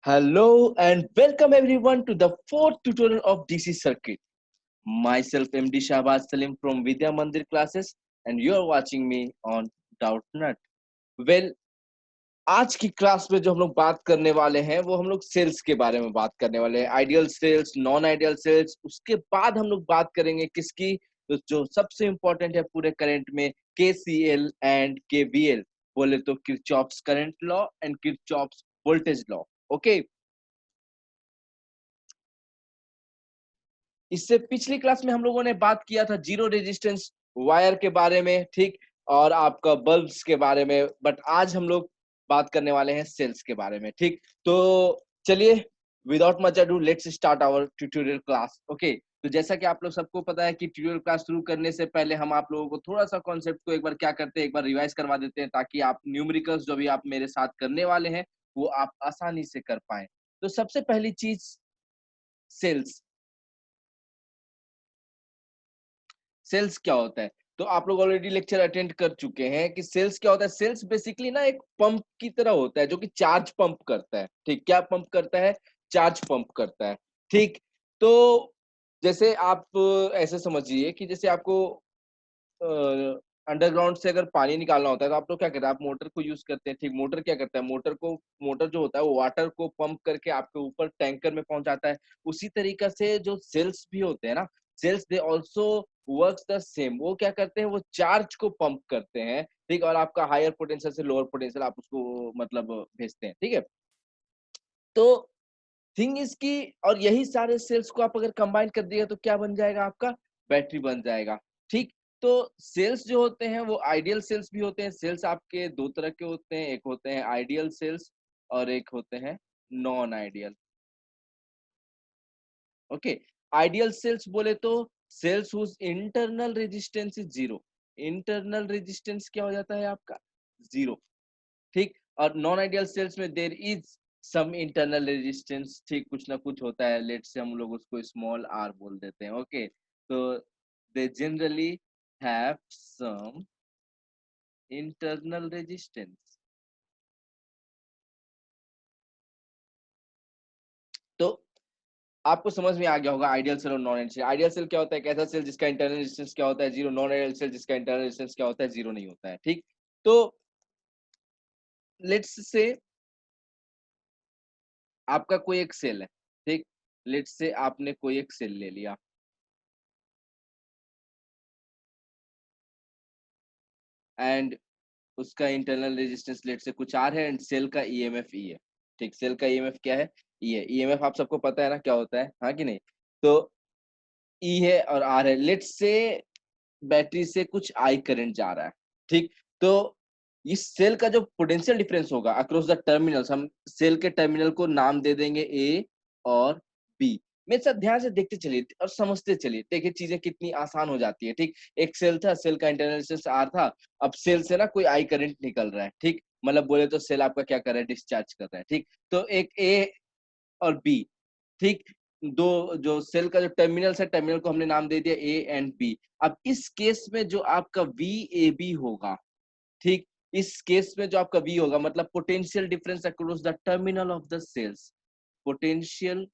Hello and welcome everyone to the fourth tutorial of DC circuit. Myself MD Shahbaz Salim from Vidya Mandir classes and you are watching me on Doubtnut. Well, आज की class में जो हम लोग बात करने वाले हैं वो हम लोग सेल्स के बारे में बात करने वाले हैं, ideal cells, non ideal cells. उसके बाद हम लोग बात करेंगे किसकी, तो जो सबसे इंपॉर्टेंट है पूरे करंट में, केसीएल एंड केवीएल, बोले तो Kirchhoff's current law and Kirchhoff's voltage law. Okay, इससे पिछली क्लास में हम लोगों ने बात किया था जीरो रेजिस्टेंस वायर के बारे में, ठीक, और आपका बल्ब्स के बारे में। बट आज हम लोग बात करने वाले हैं सेल्स के बारे में, ठीक। तो चलिए, without much ado let's start our tutorial class. Okay, तो जैसा कि आप लोग सबको पता है कि ट्यूटोरियल क्लास शुरू करने से पहले हम आप लोगों को थोड़ा सा कॉन्सेप्ट को एक बार क्या करते हैं, एक बार रिवाइज करवा देते हैं, ताकि आप न्यूमेरिकल्स जो भी आप मेरे साथ करने वाले हैं वो आप आसानी से कर पाए। तो सबसे पहली चीज, सेल्स। सेल्स क्या होता है? तो आप लोग ऑलरेडी लेक्चर अटेंड कर चुके हैं कि सेल्स क्या होता है। सेल्स बेसिकली ना एक पंप की तरह होता है जो कि चार्ज पंप करता है, ठीक। क्या पंप करता है? चार्ज पंप करता है, ठीक। तो जैसे आप ऐसे समझिए कि जैसे आपको अंडरग्राउंड से अगर पानी निकालना होता है तो आप लोग क्या करते हैं, आप मोटर को यूज करते हैं, ठीक। मोटर क्या करता है, मोटर जो होता है वो वाटर को पंप करके आपके ऊपर टैंकर में पहुंचाता है। उसी तरीका से जो सेल्स भी होते हैं ना, cells they also works the same. वो क्या करते हैं, वो चार्ज को पंप करते हैं, ठीक। और आपका हायर पोटेंशियल से लोअर पोटेंशियल आप उसको मतलब भेजते हैं, ठीक है। तो थिंग इज की, और यही सारे सेल्स को आप अगर कंबाइन कर दिए तो क्या बन जाएगा, आपका बैटरी बन जाएगा, ठीक। तो सेल्स जो होते हैं वो आइडियल सेल्स भी होते हैं। सेल्स आपके दो तरह के होते हैं, एक होते हैं आइडियल सेल्स और एक होते हैं non ideal. Okay, ideal cells बोले तो cells whose internal resistance is zero. Internal resistance क्या हो जाता है आपका? जीरो, ठीक। और नॉन आइडियल सेल्स में there is some internal resistance, ठीक, कुछ ना कुछ होता है। लेट से हम लोग उसको स्मॉल आर बोल देते हैं। ओके, तो they generally have some internal resistance. तो आपको समझ में आ गया होगा आइडियल सेल और non ideal cell. Ideal cell क्या होता है? एक ऐसा सेल जिसका इंटरनल रेजिस्टेंस क्या होता है? जीरो। नॉन आइडियल सेल जिसका इंटरनल रेजिस्टेंस क्या होता है? जीरो नहीं होता है, ठीक। तो लेट्स से आपका कोई एक सेल है, ठीक। लेट्स से आपने कोई एक सेल ले लिया एंड उसका इंटरनल रेजिस्टेंस लेट से कुछ आर है एंड सेल का ईएमएफ ई है, ठीक। सेल का ईएमएफ क्या है? ई है। ईएमएफ आप सबको पता है ना क्या होता है, हाँ कि नहीं? तो ई है और आर है। लेट से बैटरी से कुछ आई करंट जा रहा है, ठीक। तो इस सेल का जो पोटेंशियल डिफरेंस होगा अक्रॉस द टर्मिनल्स, हम सेल के टर्मिनल को नाम दे देंगे ए और बी। मेरे साथ ध्यान से देखते चलिए और समझते चलिए, देखिए चीजें कितनी आसान हो जाती है, ठीक। एक सेल था, सेल का इंटरनल रेजिस्टेंस आर था। अब सेल से ना कोई आई करंट निकल रहा है, ठीक। मतलब बोले तो सेल आपका क्या कर रहा है? डिस्चार्ज कर रहा है, ठीक। तो एक ए और बी, ठीक। दो जो सेल का जो टर्मिनल्स है, टर्मिनल को हमने नाम दे दिया ए एंड बी। अब इस केस में जो आपका वी ए बी होगा, ठीक, इस केस में जो आपका वी होगा मतलब potential difference across the terminal of the cells. Potential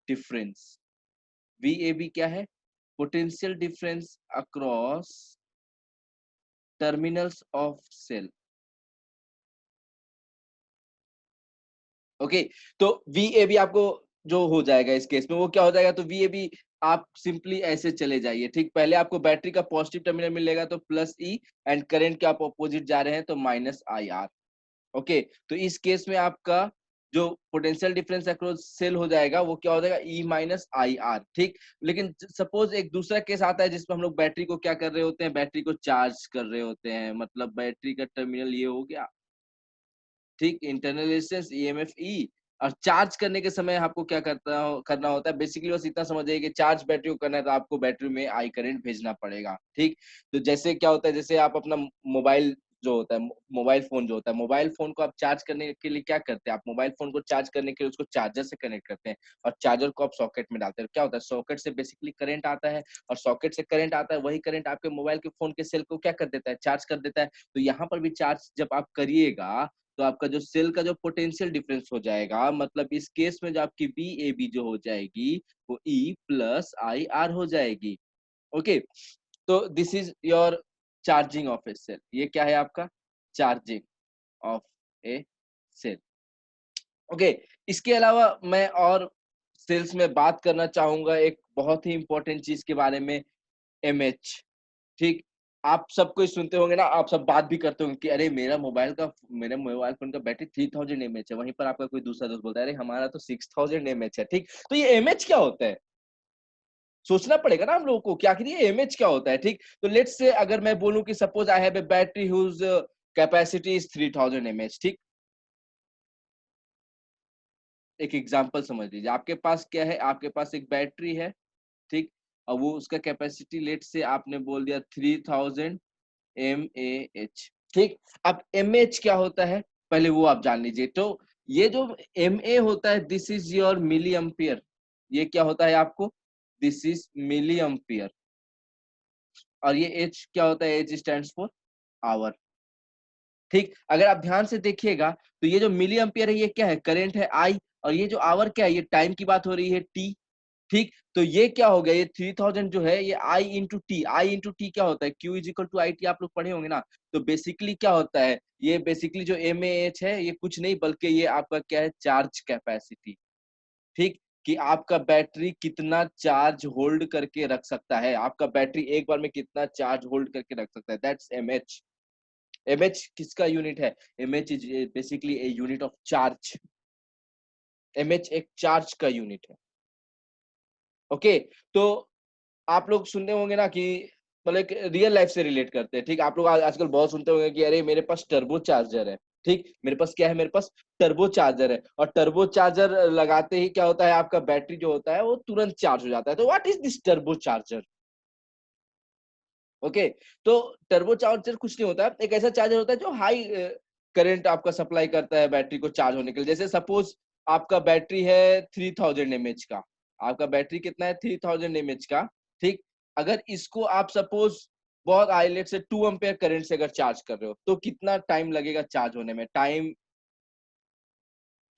difference, V A B क्या है? Potential difference across terminals of cell. Okay, तो वी ए बी आपको जो हो जाएगा इस केस में वो क्या हो जाएगा? तो वी ए बी आप सिंपली ऐसे चले जाइए, ठीक। पहले आपको बैटरी का पॉजिटिव टर्मिनल मिलेगा तो प्लस ई, एंड करंट के आप अपोजिट जा रहे हैं तो माइनस आई आर। ओके, तो इस केस में आपका जो पोटेंशियल डिफरेंस अक्रॉस सेल हो जाएगा वो क्या हो जाएगा? ई माइनस आई आर, ठीक। लेकिन सपोज एक दूसरा केस आता है जिसमें हम लोग बैटरी को क्या कर रहे होते हैं? बैटरी को चार्ज कर रहे होते हैं। मतलब बैटरी का टर्मिनल ये हो गया, ठीक। इंटरनल रेजिस्टेंस ईएमएफ ई, और चार्ज करने के समय आपको क्या करना होता है? बेसिकली बस इतना समझिए कि चार्ज बैटरी को करना है तो आपको बैटरी में आई करंट भेजना पड़ेगा, ठीक। तो जैसे क्या होता है, जैसे आप अपना मोबाइल जो होता है, मोबाइल फोन जो होता है, मोबाइल फोन को आप चार्ज करने के लिए क्या करते हैं? आप मोबाइल फोन को चार्ज करने के लिए उसको चार्जर से कनेक्ट करते हैं और चार्जर को आप सॉकेट में डालते हैं। क्या होता है? सॉकेट से बेसिकली करंट आता है, और सॉकेट से करंट आता है, वही करंट आपके मोबाइल के फोन के सेल को क्या कर देता है? चार्ज कर देता है। तो यहाँ पर भी चार्ज जब आप करिएगा तो आपका जो सेल का जो पोटेंशियल डिफरेंस हो जाएगा, मतलब इस केस में जो आपकी वी ए बी जो हो जाएगी वो ई प्लस आई आर हो जाएगी। ओके, तो this is your charging of a cell. ये क्या है आपका charging of a cell. Okay, इसके अलावा मैं और सेल्स में बात करना चाहूंगा एक बहुत ही इंपॉर्टेंट चीज के बारे में, एमएच। ठीक, आप सब कोई सुनते होंगे ना, आप सब बात भी करते होंगे कि अरे मेरे मोबाइल फोन का बैटरी 3000 एमएच है, वहीं पर आपका कोई दूसरा दोस्त बोलता है अरे हमारा तो 6000 एमएच है। ठीक, तो ये एमएच क्या होता है, सोचना पड़ेगा ना हम लोगों को कि आखिर ये एमएच क्या होता है। ठीक, तो लेट्स से अगर मैं बोलूं कि suppose I have a battery whose capacity is 3000 MH. ठीक, एक एग्जांपल समझ लीजिए, आपके पास क्या है, आपके पास एक बैटरी है। ठीक, और वो उसका कैपेसिटी लेट से आपने बोल दिया 3000 एम ए एच। ठीक, अब एम एच क्या होता है पहले वो आप जान लीजिए। तो ये जो एम ए होता है this is your milliampere. ये क्या होता है आपको, दिस इज मिली एम्पियर। और ये एच क्या होता है, एच स्टैंड फॉर आवर। ठीक, अगर आप ध्यान से देखिएगा तो ये जो मिली एम्पियर है ये क्या है, करंट है आई, और ये जो आवर क्या है, ये टाइम की बात हो रही है टी। ठीक, तो ये क्या हो गया, ये 3000 जो है ये I into T. I into T क्या होता है, Q is equal to I T, आप लोग पढ़े होंगे ना। तो बेसिकली क्या होता है, ये बेसिकली जो एम ए एच है ये कुछ नहीं बल्कि ये आपका क्या है, चार्ज कैपेसिटी। ठीक, कि आपका बैटरी कितना चार्ज होल्ड करके रख सकता है, आपका बैटरी एक बार में कितना चार्ज होल्ड करके रख सकता है, that's M H. M H किसका यूनिट है, M H is basically a unit of charge. M H एक चार्ज का यूनिट है। ओके, तो आप लोग सुनते होंगे ना कि मतलब एक रियल लाइफ से रिलेट करते हैं। ठीक, आप लोग आजकल बहुत सुनते होंगे कि अरे मेरे पास टर्बो चार्जर है। ठीक, मेरे पास क्या है, मेरे पास टर्बो चार्जर है, और टर्बो चार्जर लगाते ही क्या होता है, आपका बैटरी जो होता है वो तुरंत चार्ज हो जाता है। तो what is this turbo charger. Okay, तो टर्बो चार्जर कुछ नहीं होता है, एक ऐसा चार्जर होता है जो हाई करंट आपका सप्लाई करता है बैटरी को चार्ज होने के लिए। जैसे सपोज आपका बैटरी है 3000 एमएच का, आपका बैटरी कितना है 3000 एमएच का। ठीक, अगर इसको आप सपोज बहुत हाईलेट से 2 एम्पेयर करंट से अगर चार्ज कर रहे हो तो कितना टाइम लगेगा चार्ज होने में, time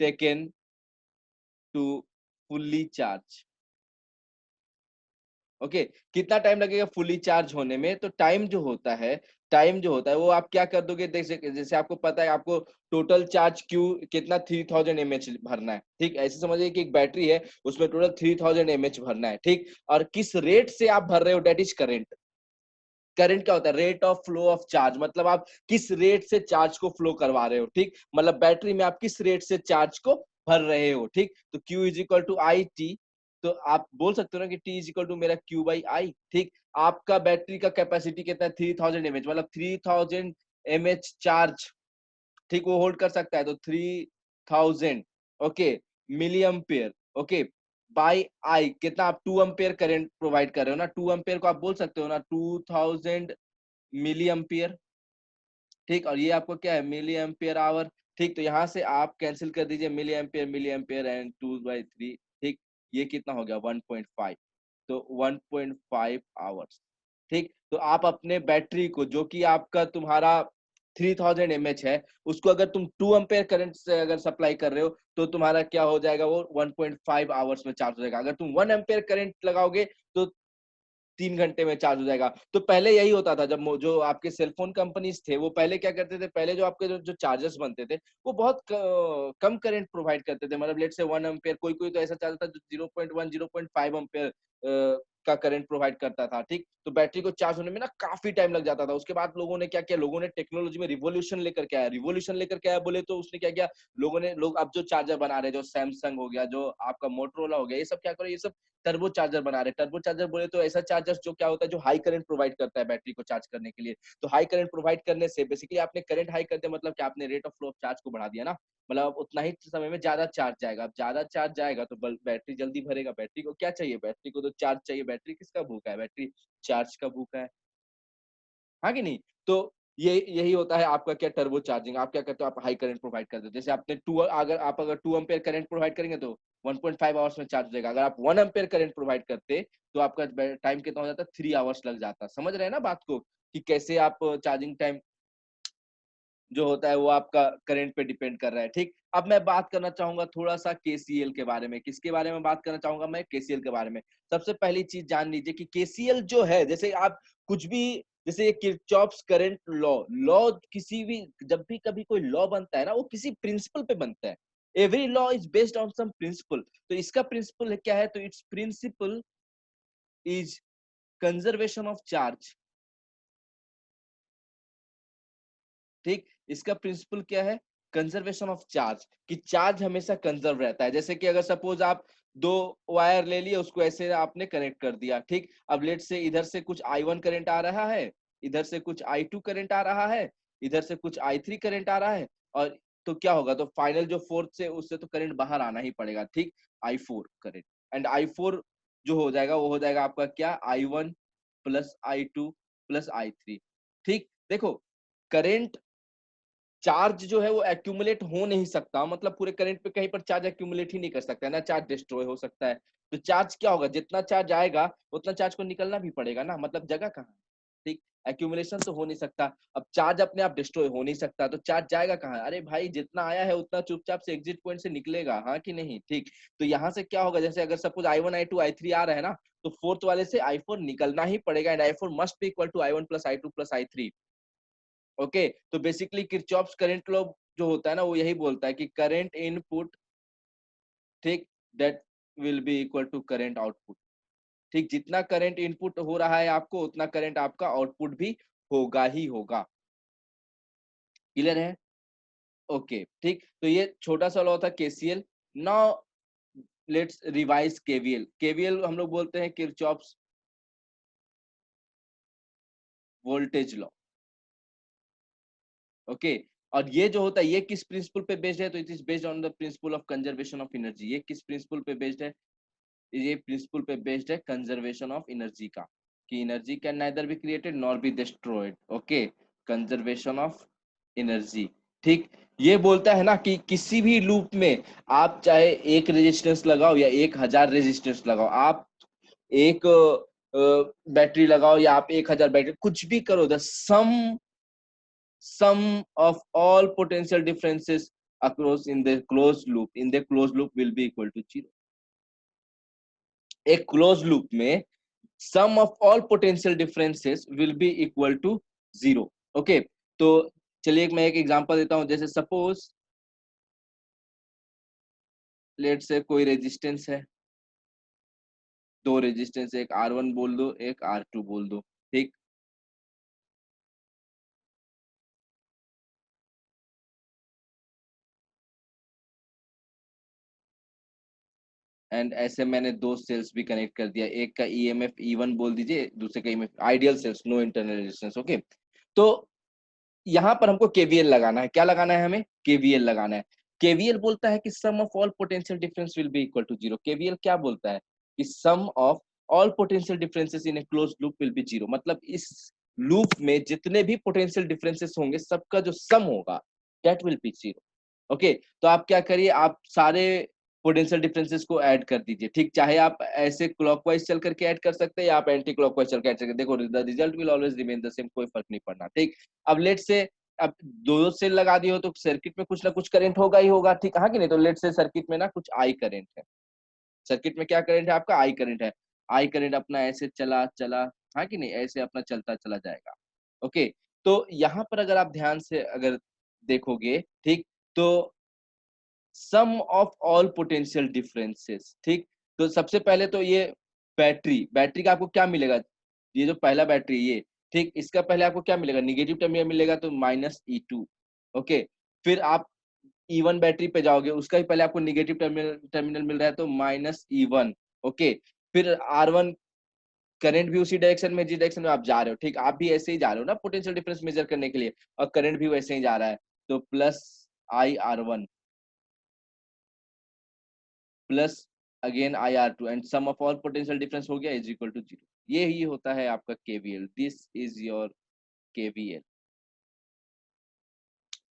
taken to fully charge. Okay, कितना टाइम लगेगा फुली चार्ज होने में, तो टाइम जो होता है वो आप क्या कर दोगे, जैसे जैसे आपको पता है आपको टोटल चार्ज क्यू कितना 3000 एमएच भरना है। ठीक, ऐसे समझिए कि एक बैटरी है उसमें टोटल 3000 एमएच भरना है। ठीक, और किस रेट से आप भर रहे हो, डेट इज करेंट। करंट क्या होता है, rate of flow of charge, मतलब आप किस रेट से चार्ज को फ्लो करवा रहे हो। ठीक, मतलब बैटरी में आप किस रेट से चार्ज को भर रहे हो। ठीक, तो Q is equal to I T. तो आप बोल सकते हो ना कि T इज इक्वल टू मेरा Q बाई आई। ठीक, आपका बैटरी का कैपेसिटी कितना है 3000 एमएच, मतलब 3000 एमएच चार्ज। ठीक, वो होल्ड कर सकता है, तो 3000 okay milliampere. Okay, by I कितना, आप 2 एम्पियर करंट प्रोवाइड कर रहे हो ना, 2 एम्पियर को आप बोल सकते हो ना 2000 मिली एम्पियर। ठीक, और ये आपको क्या है, मिली एम्पियर आवर। ठीक, तो यहाँ से आप कैंसिल कर दीजिए मिली एम्पियर एंड 2/3। ठीक, ये कितना हो गया 1.5, तो 1.5 आवर्स। ठीक, तो आप अपने बैटरी को जो कि आपका तुम्हारा 3000 एमएच है उसको अगर तुम 2 एम्पेयर करंट से अगर सप्लाई कर रहे हो तो तुम्हारा क्या हो जाएगा, वो 1.5 आवर्स में चार्ज हो जाएगा। अगर तुम 1 एम्पेयर करंट लगाओगे तो 3 घंटे में चार्ज हो जाएगा। तो पहले यही होता था, जब जो आपके सेलफोन कंपनीज थे वो पहले क्या करते थे, पहले जो आपके जो चार्जर्स बनते थे वो बहुत कम करंट प्रोवाइड करते थे, मतलब लेट से 1 एम्पेयर, कोई कोई तो ऐसा चलता था जो 0.1 0.5 एम्पेयर का करंट प्रोवाइड करता था। ठीक, तो बैटरी को चार्ज होने में ना काफी टाइम लग जाता था। उसके बाद लोगों ने क्या किया, लोगों ने टेक्नोलॉजी में रिवॉल्यूशन लेकर के आया। रिवॉल्यूशन लेकर के आया बोले तो उसने क्या किया, लोग अब जो चार्जर बना रहे हैं, जो सैमसंग हो गया, जो आपका मोटरोला हो गया, ये सब क्या करो, ये सब टर्बो चार्जर बना रहे हैं। टर्बो चार्जर बोले तो ऐसा चार्जर जो क्या होता है, जो हाई करंट प्रोवाइड करता है बैटरी को चार्ज करने के लिए। तो हाई करंट प्रोवाइड करने से बेसिकली आपने करंट हाई कर दिया, मतलब कि आपने rate of flow of charge को बढ़ा दिया ना, मतलब उतना ही समय में ज्यादा चार्ज जाएगा। अब ज्यादा चार्ज जाएगा तो बैटरी जल्दी भरेगा। बैटरी को क्या चाहिए, बैटरी को तो चार्ज चाहिए। बैटरी किसका भूखा है, बैटरी चार्ज का भूखा है। हाँ कि नहीं। तो ये यही होता है आपका क्या, टर्बो चार्जिंग। आप क्या करते हो, आप हाई करंट प्रोवाइड करते हो। जैसे आपने अगर 2 एम्पेयर करंट प्रोवाइड करेंगे तो 1.5 आवर्स में चार्ज हो जाएगा। अगर आप 1 एम्पेयर करंट प्रोवाइड करते तो आपका टाइम कितना हो जाता, 3 आवर्स लग जाता। समझ रहे हैं ना बात को, कि कैसे आप चार्जिंग टाइम जो होता है वो आपका करंट पे डिपेंड कर रहा है। ठीक, अब मैं बात करना चाहूंगा थोड़ा सा केसीएल के बारे में। किसके बारे में बात करना चाहूंगा मैं? केसीएल के बारे में। सबसे पहली चीज जान लीजिए कि केसीएल जो है, जैसे आप कुछ भी, जैसे किरचॉफ्स करंट लॉ, लॉ किसी भी, जब भी कभी कोई लॉ बनता है ना, वो किसी प्रिंसिपल पे बनता है। Every law is based on some principle. तो इसका प्रिंसिपल क्या है? तो it's principle is conservation of charge. ठीक, इसका प्रिंसिपल क्या है? कंजर्वेशन ऑफ चार्ज, कि चार्ज हमेशा कंजर्व रहता है। जैसे कि अगर सपोज आप दो वायर ले लिए, उसको ऐसे आपने कनेक्ट कर दिया। ठीक, अब लेट से इधर से कुछ I1 करंट आ रहा है, इधर से कुछ I2 करंट आ रहा है, इधर से कुछ I3 करंट आ रहा है, और तो क्या होगा? तो फाइनल जो फोर्थ से, उससे तो करंट बाहर आना ही पड़ेगा। ठीक, I4 करंट, एंड I4 जो हो जाएगा वो हो जाएगा आपका क्या? I1 plus I2 plus I3। ठीक, देखो, करंट, चार्ज जो है वो एक्यूमुलेट हो नहीं सकता, मतलब पूरे करंट पे कहीं पर चार्ज एक्यूमुलेट ही नहीं कर सकता है ना, चार्ज डिस्ट्रॉय हो सकता है। तो चार्ज क्या होगा? जितना चार्ज आएगा उतना चार्ज को निकलना भी पड़ेगा ना, मतलब जगह कहाँ है? ठीक, एक्यूमुलेशन तो हो नहीं सकता। अब चार्ज अपने आप डिस्ट्रॉय हो नहीं सकता, तो चार्ज जाएगा कहाँ? अरे भाई, जितना आया है उतना चुपचाप से एग्जिट पॉइंट से निकलेगा, हाँ कि नहीं? ठीक, तो यहाँ से क्या होगा? जैसे अगर सपोज I1 I2 I3 आ रहा है ना, तो फोर्थ वाले से I4 निकलना ही पड़ेगा, and I4 must be equal to I1 plus I2 plus I3। Okay, तो बेसिकली किरचॉफ्स करंट लॉ जो होता है ना, वो यही बोलता है कि करंट इनपुट, ठीक, that will be equal to current output. ठीक, जितना करंट इनपुट हो रहा है आपको, उतना करंट आपका आउटपुट भी होगा ही होगा। क्लियर है? ओके, ठीक, तो ये छोटा सा लॉ था KCL. Now let's revise KVL. KVL हम लोग बोलते हैं किरचॉफ्स वोल्टेज लॉ। ओके, और ये जो होता है, ये किस प्रिंसिपल पे बेस्ड है? तो it is based on the principle of conservation of energy. ये किस प्रिंसिपल पे बेस्ड है? ये प्रिंसिपल पे बेस्ड है कंजर्वेशन ऑफ एनर्जी का, कि energy can neither be created nor be destroyed. Okay, conservation of energy. ठीक, ये बोलता है ना कि किसी भी लूप में आप चाहे एक रेजिस्टेंस लगाओ या 1000 रेजिस्टेंस लगाओ, आप एक बैटरी लगाओ या आप 1000 बैटरी, कुछ भी करो, the sum of all potential differences across in the closed loop will be equal to 0। एक क्लोज लूप में sum of all potential differences will be equal to 0। Okay, तो चलिए मैं एक एग्जांपल देता हूं। जैसे सपोज लेट से कोई रेजिस्टेंस है, दो रेजिस्टेंस, एक R1 बोल दो, एक R2 बोल दो। ठीक, एंड ऐसे मैंने दो सेल्स भी कनेक्ट कर दिया, एक का ईएमएफ E1 बोल दीजिए, दूसरे का EMF, ideal cells, no internal resistance. Okay, तो यहाँ पर हमको केवीएल लगाना है। क्या लगाना है? हमें केवीएल लगाना है। केवीएल बोलता है कि sum of all potential difference will be equal to 0। KVL क्या बोलता है? कि sum of all potential differences in a closed loop will be 0। मतलब इस लूप में जितने भी पोटेंशियल डिफरेंसेस होंगे, सबका जो सम होगा, दैट विल बी 0। ओके, तो आप क्या करिए, आप सारे पोटेंशियल डिफरेंसेस को ऐड कर दीजिए। ठीक, चाहे आप ऐसे क्लॉकवाइज चल करके ऐड कर सकते हैं या आप एंटी क्लॉकवाइज चल के ऐड कर सकते हैं। देखो, the result will always remain the same, कोई फर्क नहीं पड़ना। ठीक, अब लेट से, अब दो सेल लगा दिए हो तो सर्किट में कुछ ना कुछ करंट होगा ही होगा। ठीक, हाँ कि नहीं? तो लेट से सर्किट में ना कुछ आई करंट है, सर्किट में क्या करंट है आपका? आई करंट है। आई करंट अपना ऐसे चला चला, हाँ कि नहीं? ऐसे अपना चलता चला जाएगा। ओके, तो यहाँ पर अगर आप ध्यान से अगर देखोगे, ठीक, तो सम ऑफ ऑल पोटेंशियल डिफरेंसेस। ठीक, तो सबसे पहले तो ये बैटरी, बैटरी का आपको क्या मिलेगा? ये जो पहला बैटरी, ये ठीक, इसका पहले आपको क्या मिलेगा? निगेटिव टर्मिनल मिलेगा, तो -E2। ओके, फिर आप E1 बैटरी पे जाओगे, उसका भी पहले आपको निगेटिव टर्मिनल टर्मिनल मिल रहा है, तो -E1। ओके, फिर R1 करंट भी उसी डायरेक्शन में, जिस डायरेक्शन में आप जा रहे हो। ठीक, आप भी ऐसे ही जा रहे हो ना पोटेंशियल डिफरेंस मेजर करने के लिए, और करंट भी वैसे ही जा रहा है। तो +IR1 plus again IR2 and sum of all potential difference हो गया इज इक्वल टू 0। ये ही होता है आपका KVL. This is your KVL,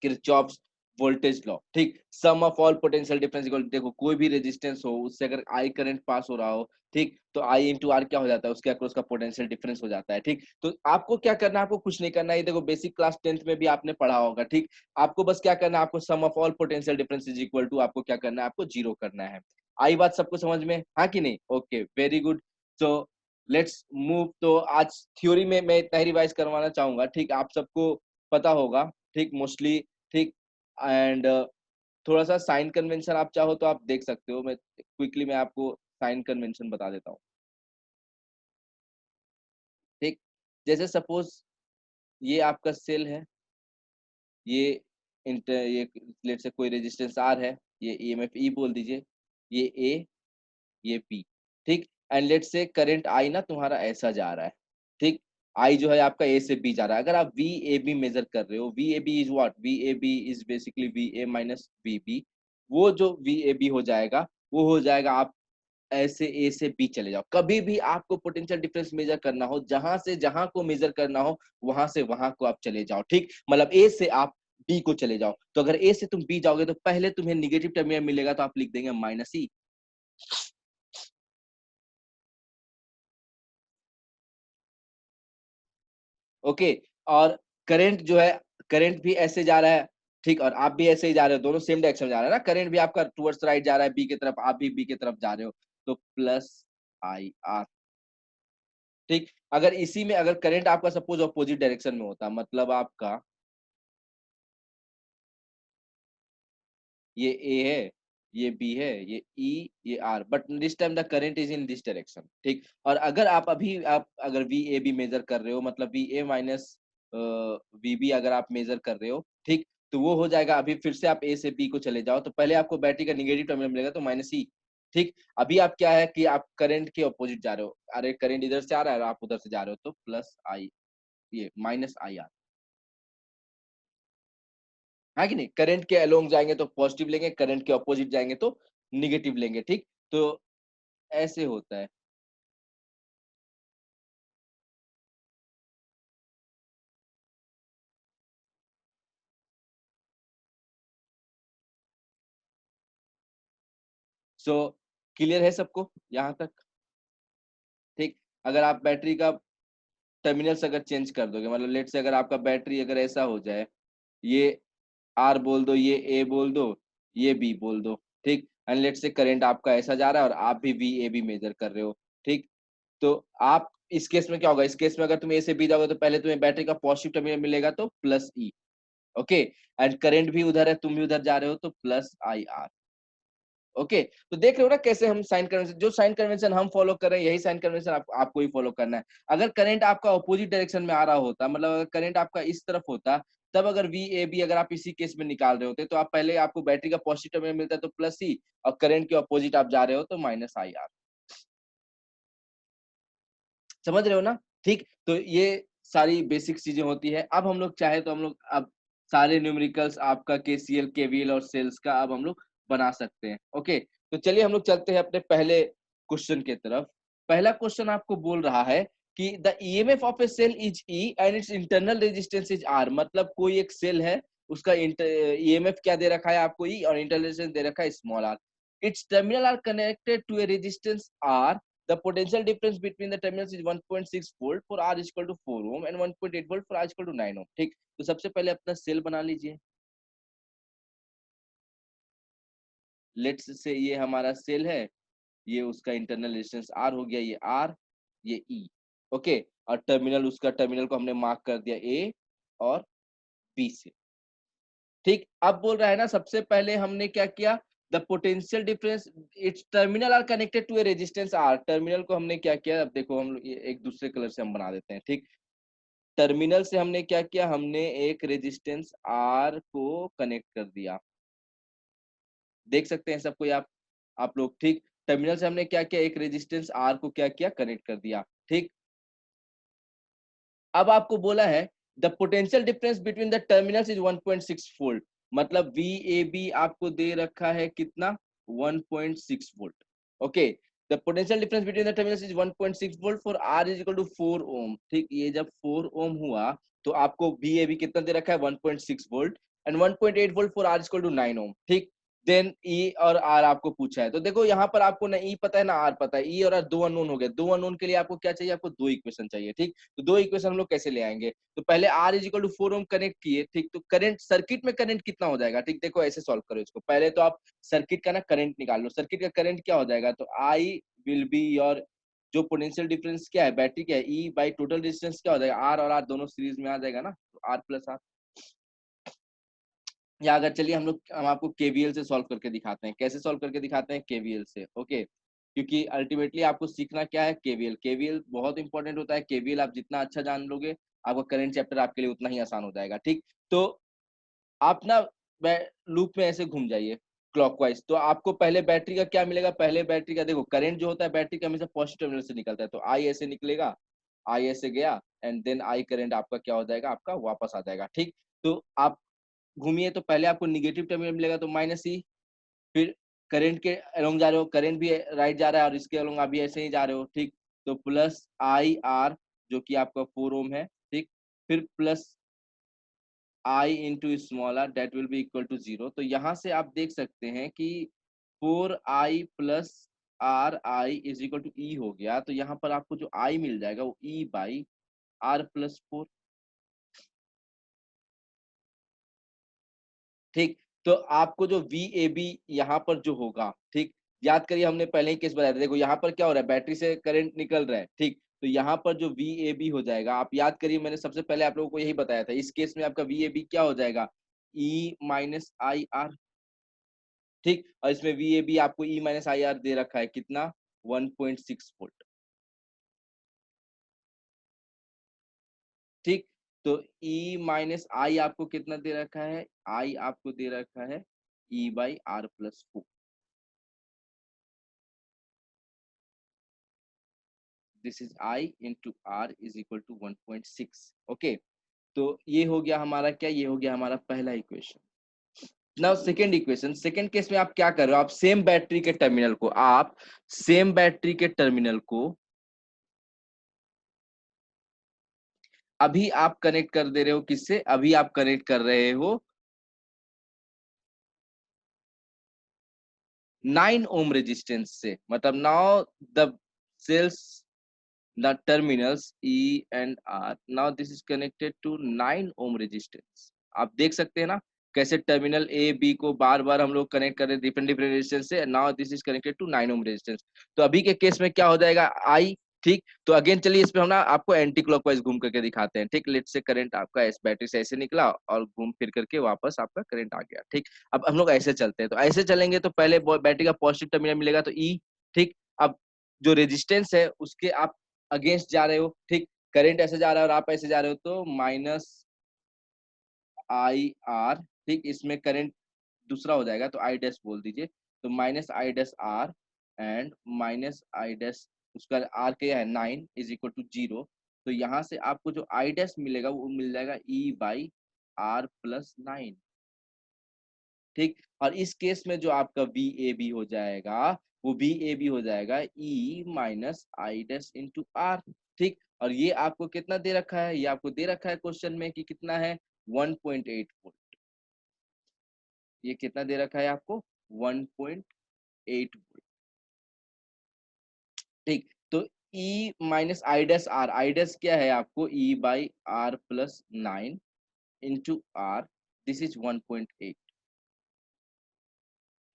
Kirchhoff's voltage law, ठीक, sum of all potential difference equal, देखो कोई भी रेजिस्टेंस हो उससे अगर आई करंट पास हो रहा हो, ठीक, तो आई इंटू आर क्या हो जाता है, उसके अक्रॉस का पोटेंशियल डिफरेंस हो जाता है, ठीक। तो आपको क्या करना है, आपको कुछ नहीं करना है, ये देखो बेसिक क्लास 10th में भी आपने पढ़ा होगा, ठीक। आपको बस क्या करना है, आपको sum of all potential difference is equal to, आपको क्या करना है, आपको जीरो करना है। आई बात सबको समझ में, हाँ कि नहीं? Okay, very good. So let's move. तो आज थ्योरी में मैं इतना ही रिवाइज करवाना चाहूंगा, ठीक, आप सबको पता होगा, ठीक, मोस्टली, ठीक। एंड थोड़ा सा साइन कन्वेंशन आप चाहो तो आप देख सकते हो, मैं क्विकली मैं आपको साइन कन्वेंशन बता देता हूँ, ठीक। जैसे सपोज ये आपका सेल है, ये ये लेट से कोई रेजिस्टेंस आर है, ये ईएमएफ ई बोल दीजिए, ये ए, ये बी, ठीक। एंड लेट से करंट आई ना तुम्हारा ऐसा जा रहा है, ठीक। आई जो है आपका ए से बी जा रहा है। अगर आप वी ए बी मेजर कर रहे हो, V A B is what, V A B is basically V A minus V B, वो जो वी ए बी हो जाएगा, वो हो जाएगा आप ऐसे ए से बी चले जाओ। कभी भी आपको पोटेंशियल डिफरेंस मेजर करना हो, जहां से जहां को मेजर करना हो, वहां से वहां को आप चले जाओ, ठीक। मतलब ए से आप बी को चले जाओ, तो अगर ए से तुम बी जाओगे तो पहले तुम्हें निगेटिव टर्मिनल मिलेगा, तो आप लिख देंगे माइनस ई, ओके। और करंट जो है, करंट भी ऐसे जा रहा है, ठीक, और आप भी ऐसे ही जा रहे हो, दोनों सेम डायरेक्शन में जा रहा है ना, करंट भी आपका टुवर्ड्स राइट जा रहा है बी की तरफ, आप भी बी की तरफ जा रहे हो, तो प्लस आई आर, ठीक। अगर इसी में अगर करंट आपका सपोज अपोजिट डायरेक्शन में होता, मतलब आपका ये ए है, ये बी है, ये ई, ये R, but this time the current is in this direction, ठीक। और अगर आप अभी आप अगर वी ए बी मेजर कर रहे हो, मतलब V A minus V B अगर आप मेजर कर रहे हो, ठीक, तो वो हो जाएगा, अभी फिर से आप ए से बी को चले जाओ, तो पहले आपको बैटरी का निगेटिव टर्मिनल मिलेगा, तो माइनस ई, ठीक। अभी आप क्या है कि आप करंट के अपोजिट जा रहे हो, अरे करंट इधर से आ रहा है और आप उधर से जा रहे हो, तो प्लस आई, ये माइनस आई आर, हाँ कि नहीं? करंट के अलोंग जाएंगे तो पॉजिटिव लेंगे, करंट के अपोजिट जाएंगे तो निगेटिव लेंगे, ठीक। तो ऐसे होता है। सो क्लियर है सबको यहाँ तक, ठीक। अगर आप बैटरी का टर्मिनल्स अगर चेंज कर दोगे, मतलब लेट से अगर आपका बैटरी अगर ऐसा हो जाए, ये आर बोल दो, ये ए बोल दो, ये बी बोल दो, ठीक। एंड लेट से करंट आपका ऐसा जा रहा है और आप भी वी ए बी मेजर कर रहे हो, ठीक। तो आप इस केस में क्या होगा, इस केस में अगर तुम ए से बी जाओगे तो पहले तुम्हें बैटरी का पॉजिटिव टर्मिनल मिलेगा, तो plus E, okay. And current भी उधर है, तुम भी उधर जा रहे हो, तो प्लस आई आर, ओके। तो देख रहे हो ना कैसे हम साइन कन्वेंशन, जो साइन कन्वेंशन हम फॉलो कर रहे हैं, यही साइन कन्वेंशन आपको ही फॉलो करना है। अगर करंट आपका अपोजिट डायरेक्शन में आ रहा होता, मतलब अगर करंट आपका इस तरफ होता, तब अगर वी ए बी अगर आप इसी केस में निकाल रहे होते, तो आप पहले आपको बैटरी का पॉजिटिव टर्मिनल मिलता है, तो प्लस सी, और करंट के अपोजिट आप जा रहे हो, तो माइनस आई आर। समझ रहे हो ना? ठीक, तो ये सारी बेसिक चीजें होती है। अब हम लोग चाहे तो हम लोग अब सारे न्यूमेरिकल्स आपका केसीएल केवीएल और सेल्स का अब हम लोग बना सकते हैं, ओके। तो चलिए हम लोग चलते हैं अपने पहले क्वेश्चन की तरफ। पहला क्वेश्चन आपको बोल रहा है कि the EMF of a cell is E and it's internal resistance is R, मतलब कोई एक सेल है, उसका ईएमएफ क्या दे रखा है आपको, ई, और इंटरनल रेजिस्टेंस दे रखा है small R. It's terminal are connected to a resistance R, the potential difference between the terminals is 1.6 volt for R is equal to 4 ohm and 1.8 volt for R is equal to 9 ohm, ठीक। तो सबसे पहले अपना cell बना लीजिए, let's say ये हमारा cell है, ये उसका इंटरनल रेजिस्टेंस R हो गया, ये R, ये E, ओके। और टर्मिनल, उसका टर्मिनल को हमने मार्क कर दिया A और B से, ठीक। अब बोल रहा है ना, सबसे पहले हमने क्या किया, the potential difference, it's terminal are connected to a resistance R, terminal को हमने क्या किया, अब देखो हम लोग ये एक दूसरे कलर से हम बना देते हैं, ठीक। टर्मिनल से हमने क्या किया, हमने एक रेजिस्टेंस आर को कनेक्ट कर दिया, देख सकते हैं सब कोई आप लोग, ठीक। टर्मिनल से हमने क्या किया, एक रेजिस्टेंस आर को क्या किया, कनेक्ट कर दिया, ठीक। अब आपको बोला है the potential difference between the terminals is 1.6 volt, मतलब वी ए बी आपको दे रखा है कितना, 1.6 volt, okay. The potential difference between the terminals is 1.6 volt for R is equal to 4 ohm, ठीक। ये जब 4 ओम हुआ तो आपको वी ए बी कितना दे रखा है, 1.6 volt, and 1.8 volt for R equal to 9 ohm, ठीक। देन ई और आर आपको पूछा है, तो देखो यहाँ पर आपको ना ई पता है ना आर पता है, ई और आर दो अननोन हो गए, दो अननोन के लिए आपको क्या चाहिए, आपको दो इक्वेशन चाहिए, ठीक। तो दो इक्वेशन हम लोग कैसे ले आएंगे, तो पहले R is equal to 4 ohm connect किए, ठीक। तो करंट सर्किट में करंट कितना हो जाएगा, ठीक। देखो ऐसे सॉल्व करो इसको, पहले तो आप सर्किट का ना करंट निकाल लो, सर्किट का करंट क्या हो जाएगा, तो आई विल बी योर जो पोटेंशियल डिफरेंस क्या है बैटरी क्या है, ई बाई टोटल रेजिस्टेंस क्या हो जाएगा, आर और आर दोनों सीरीज में आ जाएगा ना, तो आर प्लस आर। या अगर चलिए हम आपको केवीएल से सॉल्व करके दिखाते हैं, कैसे सॉल्व करके दिखाते हैं, केवीएल से, ओके। क्योंकि अल्टीमेटली आपको सीखना क्या है, केवीएल, केवीएल बहुत इंपॉर्टेंट होता है, केवीएल आप जितना अच्छा जान लोगे आपका करंट चैप्टर आपके लिए उतना ही आसान हो जाएगा, ठीक। तो आप ना लूप में ऐसे घूम जाइए क्लॉकवाइज, तो आपको पहले बैटरी का क्या मिलेगा, पहले बैटरी का देखो करंट जो होता है बैटरी का हमेशा पॉजिटिव टर्मिनल से निकलता है, तो आई ऐसे निकलेगा, आई ऐसे गया, एंड देन आई करंट आपका क्या हो जाएगा, आपका वापस आ जाएगा, ठीक। तो आप घूमिए, तो पहले आपको निगेटिव टर्मिनल मिलेगा तो माइनस ई, फिर करंट के अलोंग जा रहे हो, करंट भी राइट जा रहा है और इसके अलोंग अभी ऐसे ही जा रहे हो, ठीक। तो प्लस आई आर जो कि आपका 4 ओम है, ठीक। फिर plus I into small R that will be equal to 0। तो यहाँ से आप देख सकते हैं कि 4i plus R I is equal to E हो गया, तो यहाँ पर आपको जो आई मिल जाएगा वो ई बाई आर प्लस 4, ठीक। तो आपको जो वी ए बी यहाँ पर जो होगा, ठीक, याद करिए हमने पहले ही केस बताया था, देखो यहाँ पर क्या हो रहा है, बैटरी से करंट निकल रहा है, ठीक। तो यहाँ पर जो वी ए बी हो जाएगा, आप याद करिए मैंने सबसे पहले आप लोगों को यही बताया था, इस केस में आपका वी ए बी क्या हो जाएगा, ई माइनस आई आर, ठीक। और इसमें वी ए बी आपको ई माइनस आई आर दे रखा है कितना, 1.6 वोल्ट, ठीक। तो ई माइनस आई आपको कितना दे रखा है, आई आपको दे रखा है E by R plus 4, this is I into R is equal to 1.6, okay. तो ये हो गया हमारा क्या, ये हो गया हमारा पहला equation. Now second equation, second case में आप क्या कर रहे हो, आप सेम बैटरी के टर्मिनल को, आप सेम बैटरी के टर्मिनल को अभी आप कनेक्ट कर दे रहे हो, किससे, अभी आप कनेक्ट कर रहे हो 9 ओम रेजिस्टेंस से, मतलब now the cells the terminals E and R. Now this is connected to 9 ohm resistance. आप देख सकते हैं ना कैसे टर्मिनल ए बी को बार बार हम लोग कनेक्ट कर रहे हैं डिफरेंट डिफरेंट रेजिस्टेंस से, now this is connected to 9 ohm resistance. तो अभी के केस में क्या हो जाएगा, आई, ठीक। तो अगेन चलिए इस पे हम ना आपको एंटी क्लॉकवाइज घूम करके दिखाते हैं, ठीक। लेट से करंट आपका इस बैटरी से ऐसे निकला और घूम फिर करके वापस आपका करंट आ गया, ठीक। अब हम लोग ऐसे चलते हैं, तो ऐसे चलेंगे तो पहले बैटरी का पॉजिटिव टर्मिनल मिलेगा तो ई, ठीक। अब जो रेजिस्टेंस है उसके आप अगेंस्ट जा रहे हो, ठीक। करंट ऐसे जा रहा है और आप ऐसे जा रहे हो, तो माइनस आई आर, ठीक। इसमें करंट दूसरा हो जाएगा तो आई डैश बोल दीजिए, तो minus I dash R and minus I dash, उसका आर क्या है 9 इज इक्वल टू 0। तो यहाँ से आपको जो आई डैश मिलेगा वो मिल जाएगा ई बाई आर प्लस 9, ठीक। और इस केस में जो आपका वी ए बी हो जाएगा वो वी ए बी हो जाएगा E minus I dash into R, ठीक। और ये आपको कितना दे रखा है, ये आपको दे रखा है क्वेश्चन में कि कितना है 1.8 वोल्ट, ये कितना दे रखा है आपको 1.8 वोल्ट, ठीक। तो E minus I dash R, I dash क्या है आपको E by R plus 9 into R, this is 1.8,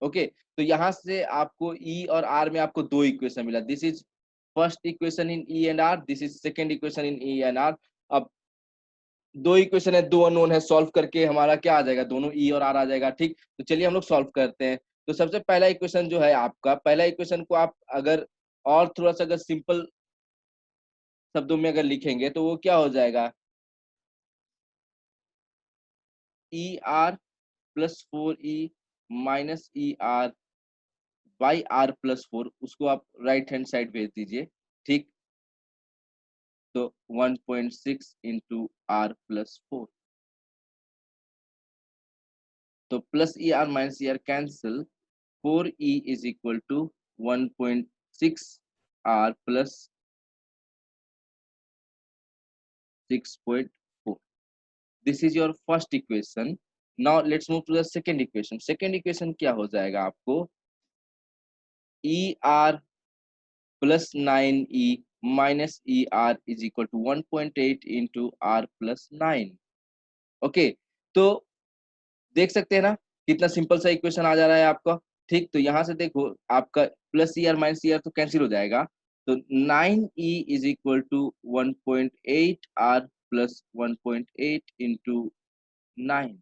okay. तो यहाँ से आपको ई और आर में आपको दो इक्वेशन मिला, this is first equation in E and R, this is second equation in E and R. अब दो इक्वेशन है, दो अननोन है, सॉल्व करके हमारा क्या आ जाएगा, दोनों ई और आर आ जाएगा, ठीक। तो चलिए हम लोग सॉल्व करते हैं। तो सबसे पहला इक्वेशन जो है आपका, पहला इक्वेशन को आप अगर और थोड़ा सा अगर सिंपल शब्दों में अगर लिखेंगे तो वो क्या हो जाएगा, E R plus 4 E minus E R by R plus 4, उसको आप राइट हैंड साइड भेज दीजिए, ठीक। तो 1.6 इंटू आर प्लस 4, तो plus E R minus E are cancel, 4e is equal to 1.6 r plus 6.4. This is your first equation. Now let's move to the second equation. Second equation क्या हो जाएगा आपको, E R plus 9e minus E R is equal to 1.8 into R plus 9। ओके, तो देख सकते हैं ना कितना सिंपल सा इक्वेशन आ जा रहा है आपका। ठीक, तो यहाँ से देखो आपका plus E R minus E R तो कैंसिल हो जाएगा, तो 9e is equal to 1.8 R plus 1.8 into 9।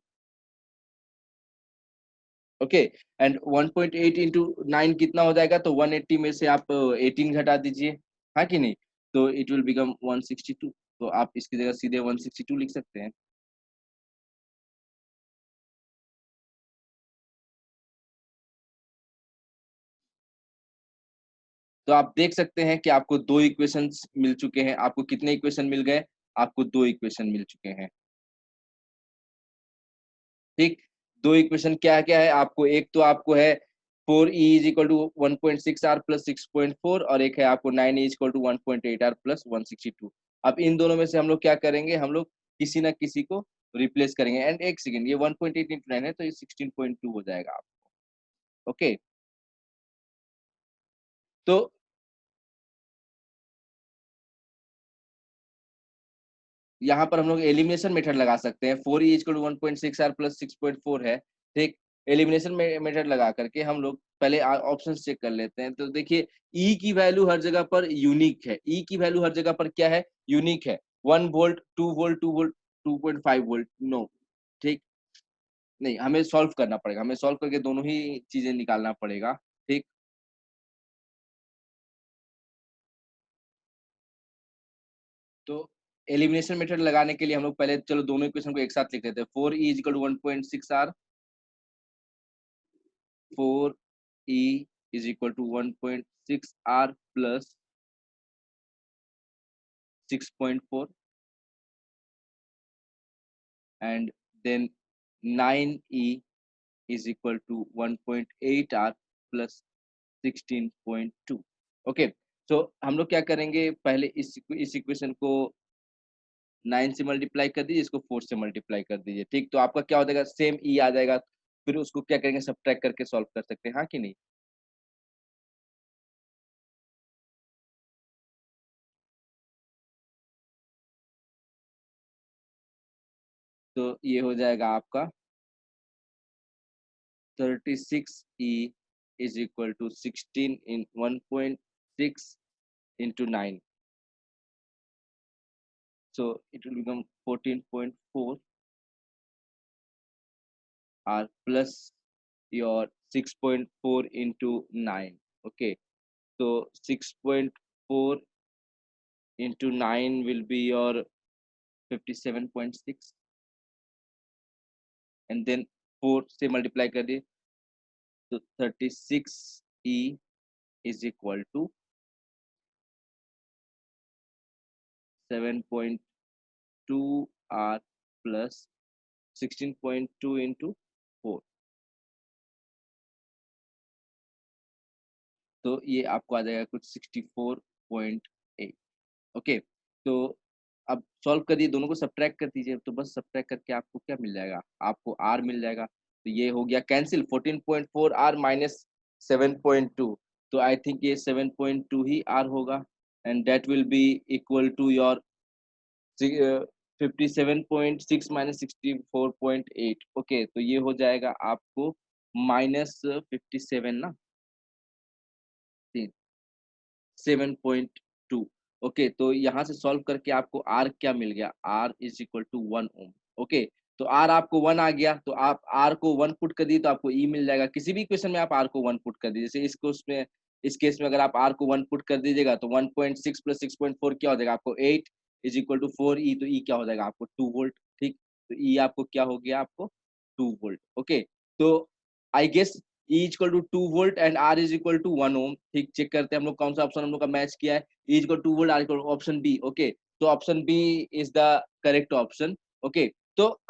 Okay, and 1.8 into 9 कितना हो जाएगा, तो 180 में से आप 18 घटा दीजिए, हाँ कि नहीं, तो इट विल बिकम 162। तो आप इसकी जगह सीधे 162 लिख सकते हैं। तो आप देख सकते हैं कि आपको दो इक्वेशंस मिल चुके हैं। आपको कितने इक्वेशन मिल गए, आपको दो इक्वेशन मिल चुके हैं। ठीक, दो इक्वेशन क्या क्या है आपको, एक तो आपको है 4e is equal to 1.6 R plus 6.4, और एक है आपको 9e is equal to 1.8 R plus 162। अब इन दोनों में से हम लोग क्या करेंगे, हम लोग किसी ना किसी को रिप्लेस करेंगे। एंड एक सेकेंड, ये 1.8 इंटू 9 है तो ये 16.2 हो जाएगा आप। ओके, तो यहाँ पर हम लोग एलिमिनेशन मेथड लगा सकते हैं। 4e equal to 1.6 R plus 6.4 है। ठीक, एलिमिनेशन मेथड लगा करके हम लोग पहले ऑप्शन चेक कर लेते हैं। तो देखिए ई की वैल्यू हर जगह पर यूनिक है, ई की वैल्यू हर जगह पर क्या है, यूनिक है। 1 volt, 2 volt, 2 volt, 2.5 volt, no. ठीक, नहीं, हमें सॉल्व करना पड़ेगा, हमें सॉल्व करके दोनों ही चीजें निकालना पड़ेगा। ठीक, तो एलिमिनेशन मेथड लगाने के लिए हम लोग पहले चलो दोनों इक्वेशन को एक साथ लिख लेते हैं। 4e equal to 1.6 R, 4e is equal to 1.6 r plus 6.4, and then 9e is equal to 1.8 r plus 16.2। Okay, तो हम लोग क्या करेंगे, पहले इस इक्वेशन को 9 से मल्टीप्लाई कर दीजिए, इसको 4 से मल्टीप्लाई कर दीजिए। ठीक, तो आपका क्या हो जाएगा, सेम ई आ जाएगा। फिर उसको क्या करेंगे, सब्ट्रैक्ट करके सॉल्व कर सकते हैं, हाँ कि नहीं। तो ये हो जाएगा आपका 36e is equal to 16 in 1.6 into 9. So it will become 14.4 r plus your 6.4 into 9. Okay, so 6.4 into 9 will be your 57.6, and then 4 से multiply कर दिए, तो 36e is equal to 7.2 r plus 16.2 into 4। तो ये आपको आ जाएगा कुछ 64.8। ओके, तो अब सॉल्व करिए, दोनों को सब्ट्रैक्ट कर दीजिए, तो बस सब्ट्रैक्ट करके आपको क्या मिल जाएगा, आपको आर मिल जाएगा। तो ये हो गया कैंसिल, 14.4 आर माइनस 7.2, तो आई थिंक ये 7.2 ही आर होगा, and that will be equal to your 57.6 minus 64.8। Okay, तो ये हो जाएगा आपको -57 ना, 7.2। ओके, तो यहाँ से सॉल्व करके आपको आर क्या मिल गया, R is equal to 1 ohm. Okay, तो आर आपको 1 आ गया, तो आप आर को 1 पुट कर दिए तो आपको ई मिल जाएगा। किसी भी इक्वेशन में आप आर को 1 पुट कर दीजिए, जैसे इस केस में अगर आप आर को 1 पुट कर दीजिएगा तो 1.6 प्लस 6.4 क्या हो जाएगा आपको 8 इज इक्वल टू 4 ई, तो ई क्या हो जाएगा आपको 2 वोल्ट। ठीक, तो ई आपको क्या हो गया, आपको 2 वोल्ट। ओके, तो I guess E equal to 2 volt and R is equal to 1 ohm. ठीक, चेक करते हैं हम लोग कौन सा ऑप्शन हम लोग का मैच किया है। E equal 2 volt, R equal option B. Okay, तो option B is the correct option. Okay, तो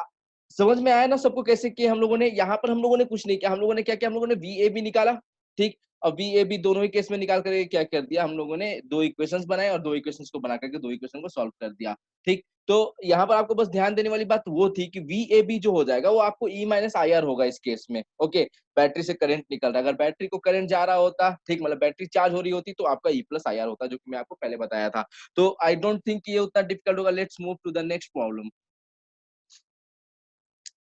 समझ में आया ना सबको कैसे किया हम लोगों ने। यहाँ पर हम लोगों ने कुछ नहीं किया, हम लोगों ने क्या किया, हम लोगों ने VA भी निकाला, ठीक। और वी ए बी दोनों ही केस में निकाल करके क्या कर दिया हम लोगों ने, दो इक्वेशंस बनाए और दो इक्वेशंस को बना करके दो इक्वेशन को सॉल्व कर दिया। ठीक। तो यहाँ पर आपको बस ध्यान देने वाली बात वो थी कि वी ए बी जो हो जाएगा वो आपको ई माइनस आई आर होगा इस केस में। ओके, बैटरी से करंट निकल रहा है, अगर बैटरी को करंट जा रहा होता, ठीक, मतलब बैटरी चार्ज हो रही होती तो आपका ई प्लस आई आर होता, जो कि मैं आपको पहले बताया था। तो आई डोंट थिंक ये उतना डिफिकल्ट होगा। Let's move to the next problem.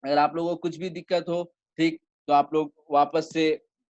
अगर आप लोगों को कुछ भी दिक्कत हो, ठीक, तो आप लोग वापस से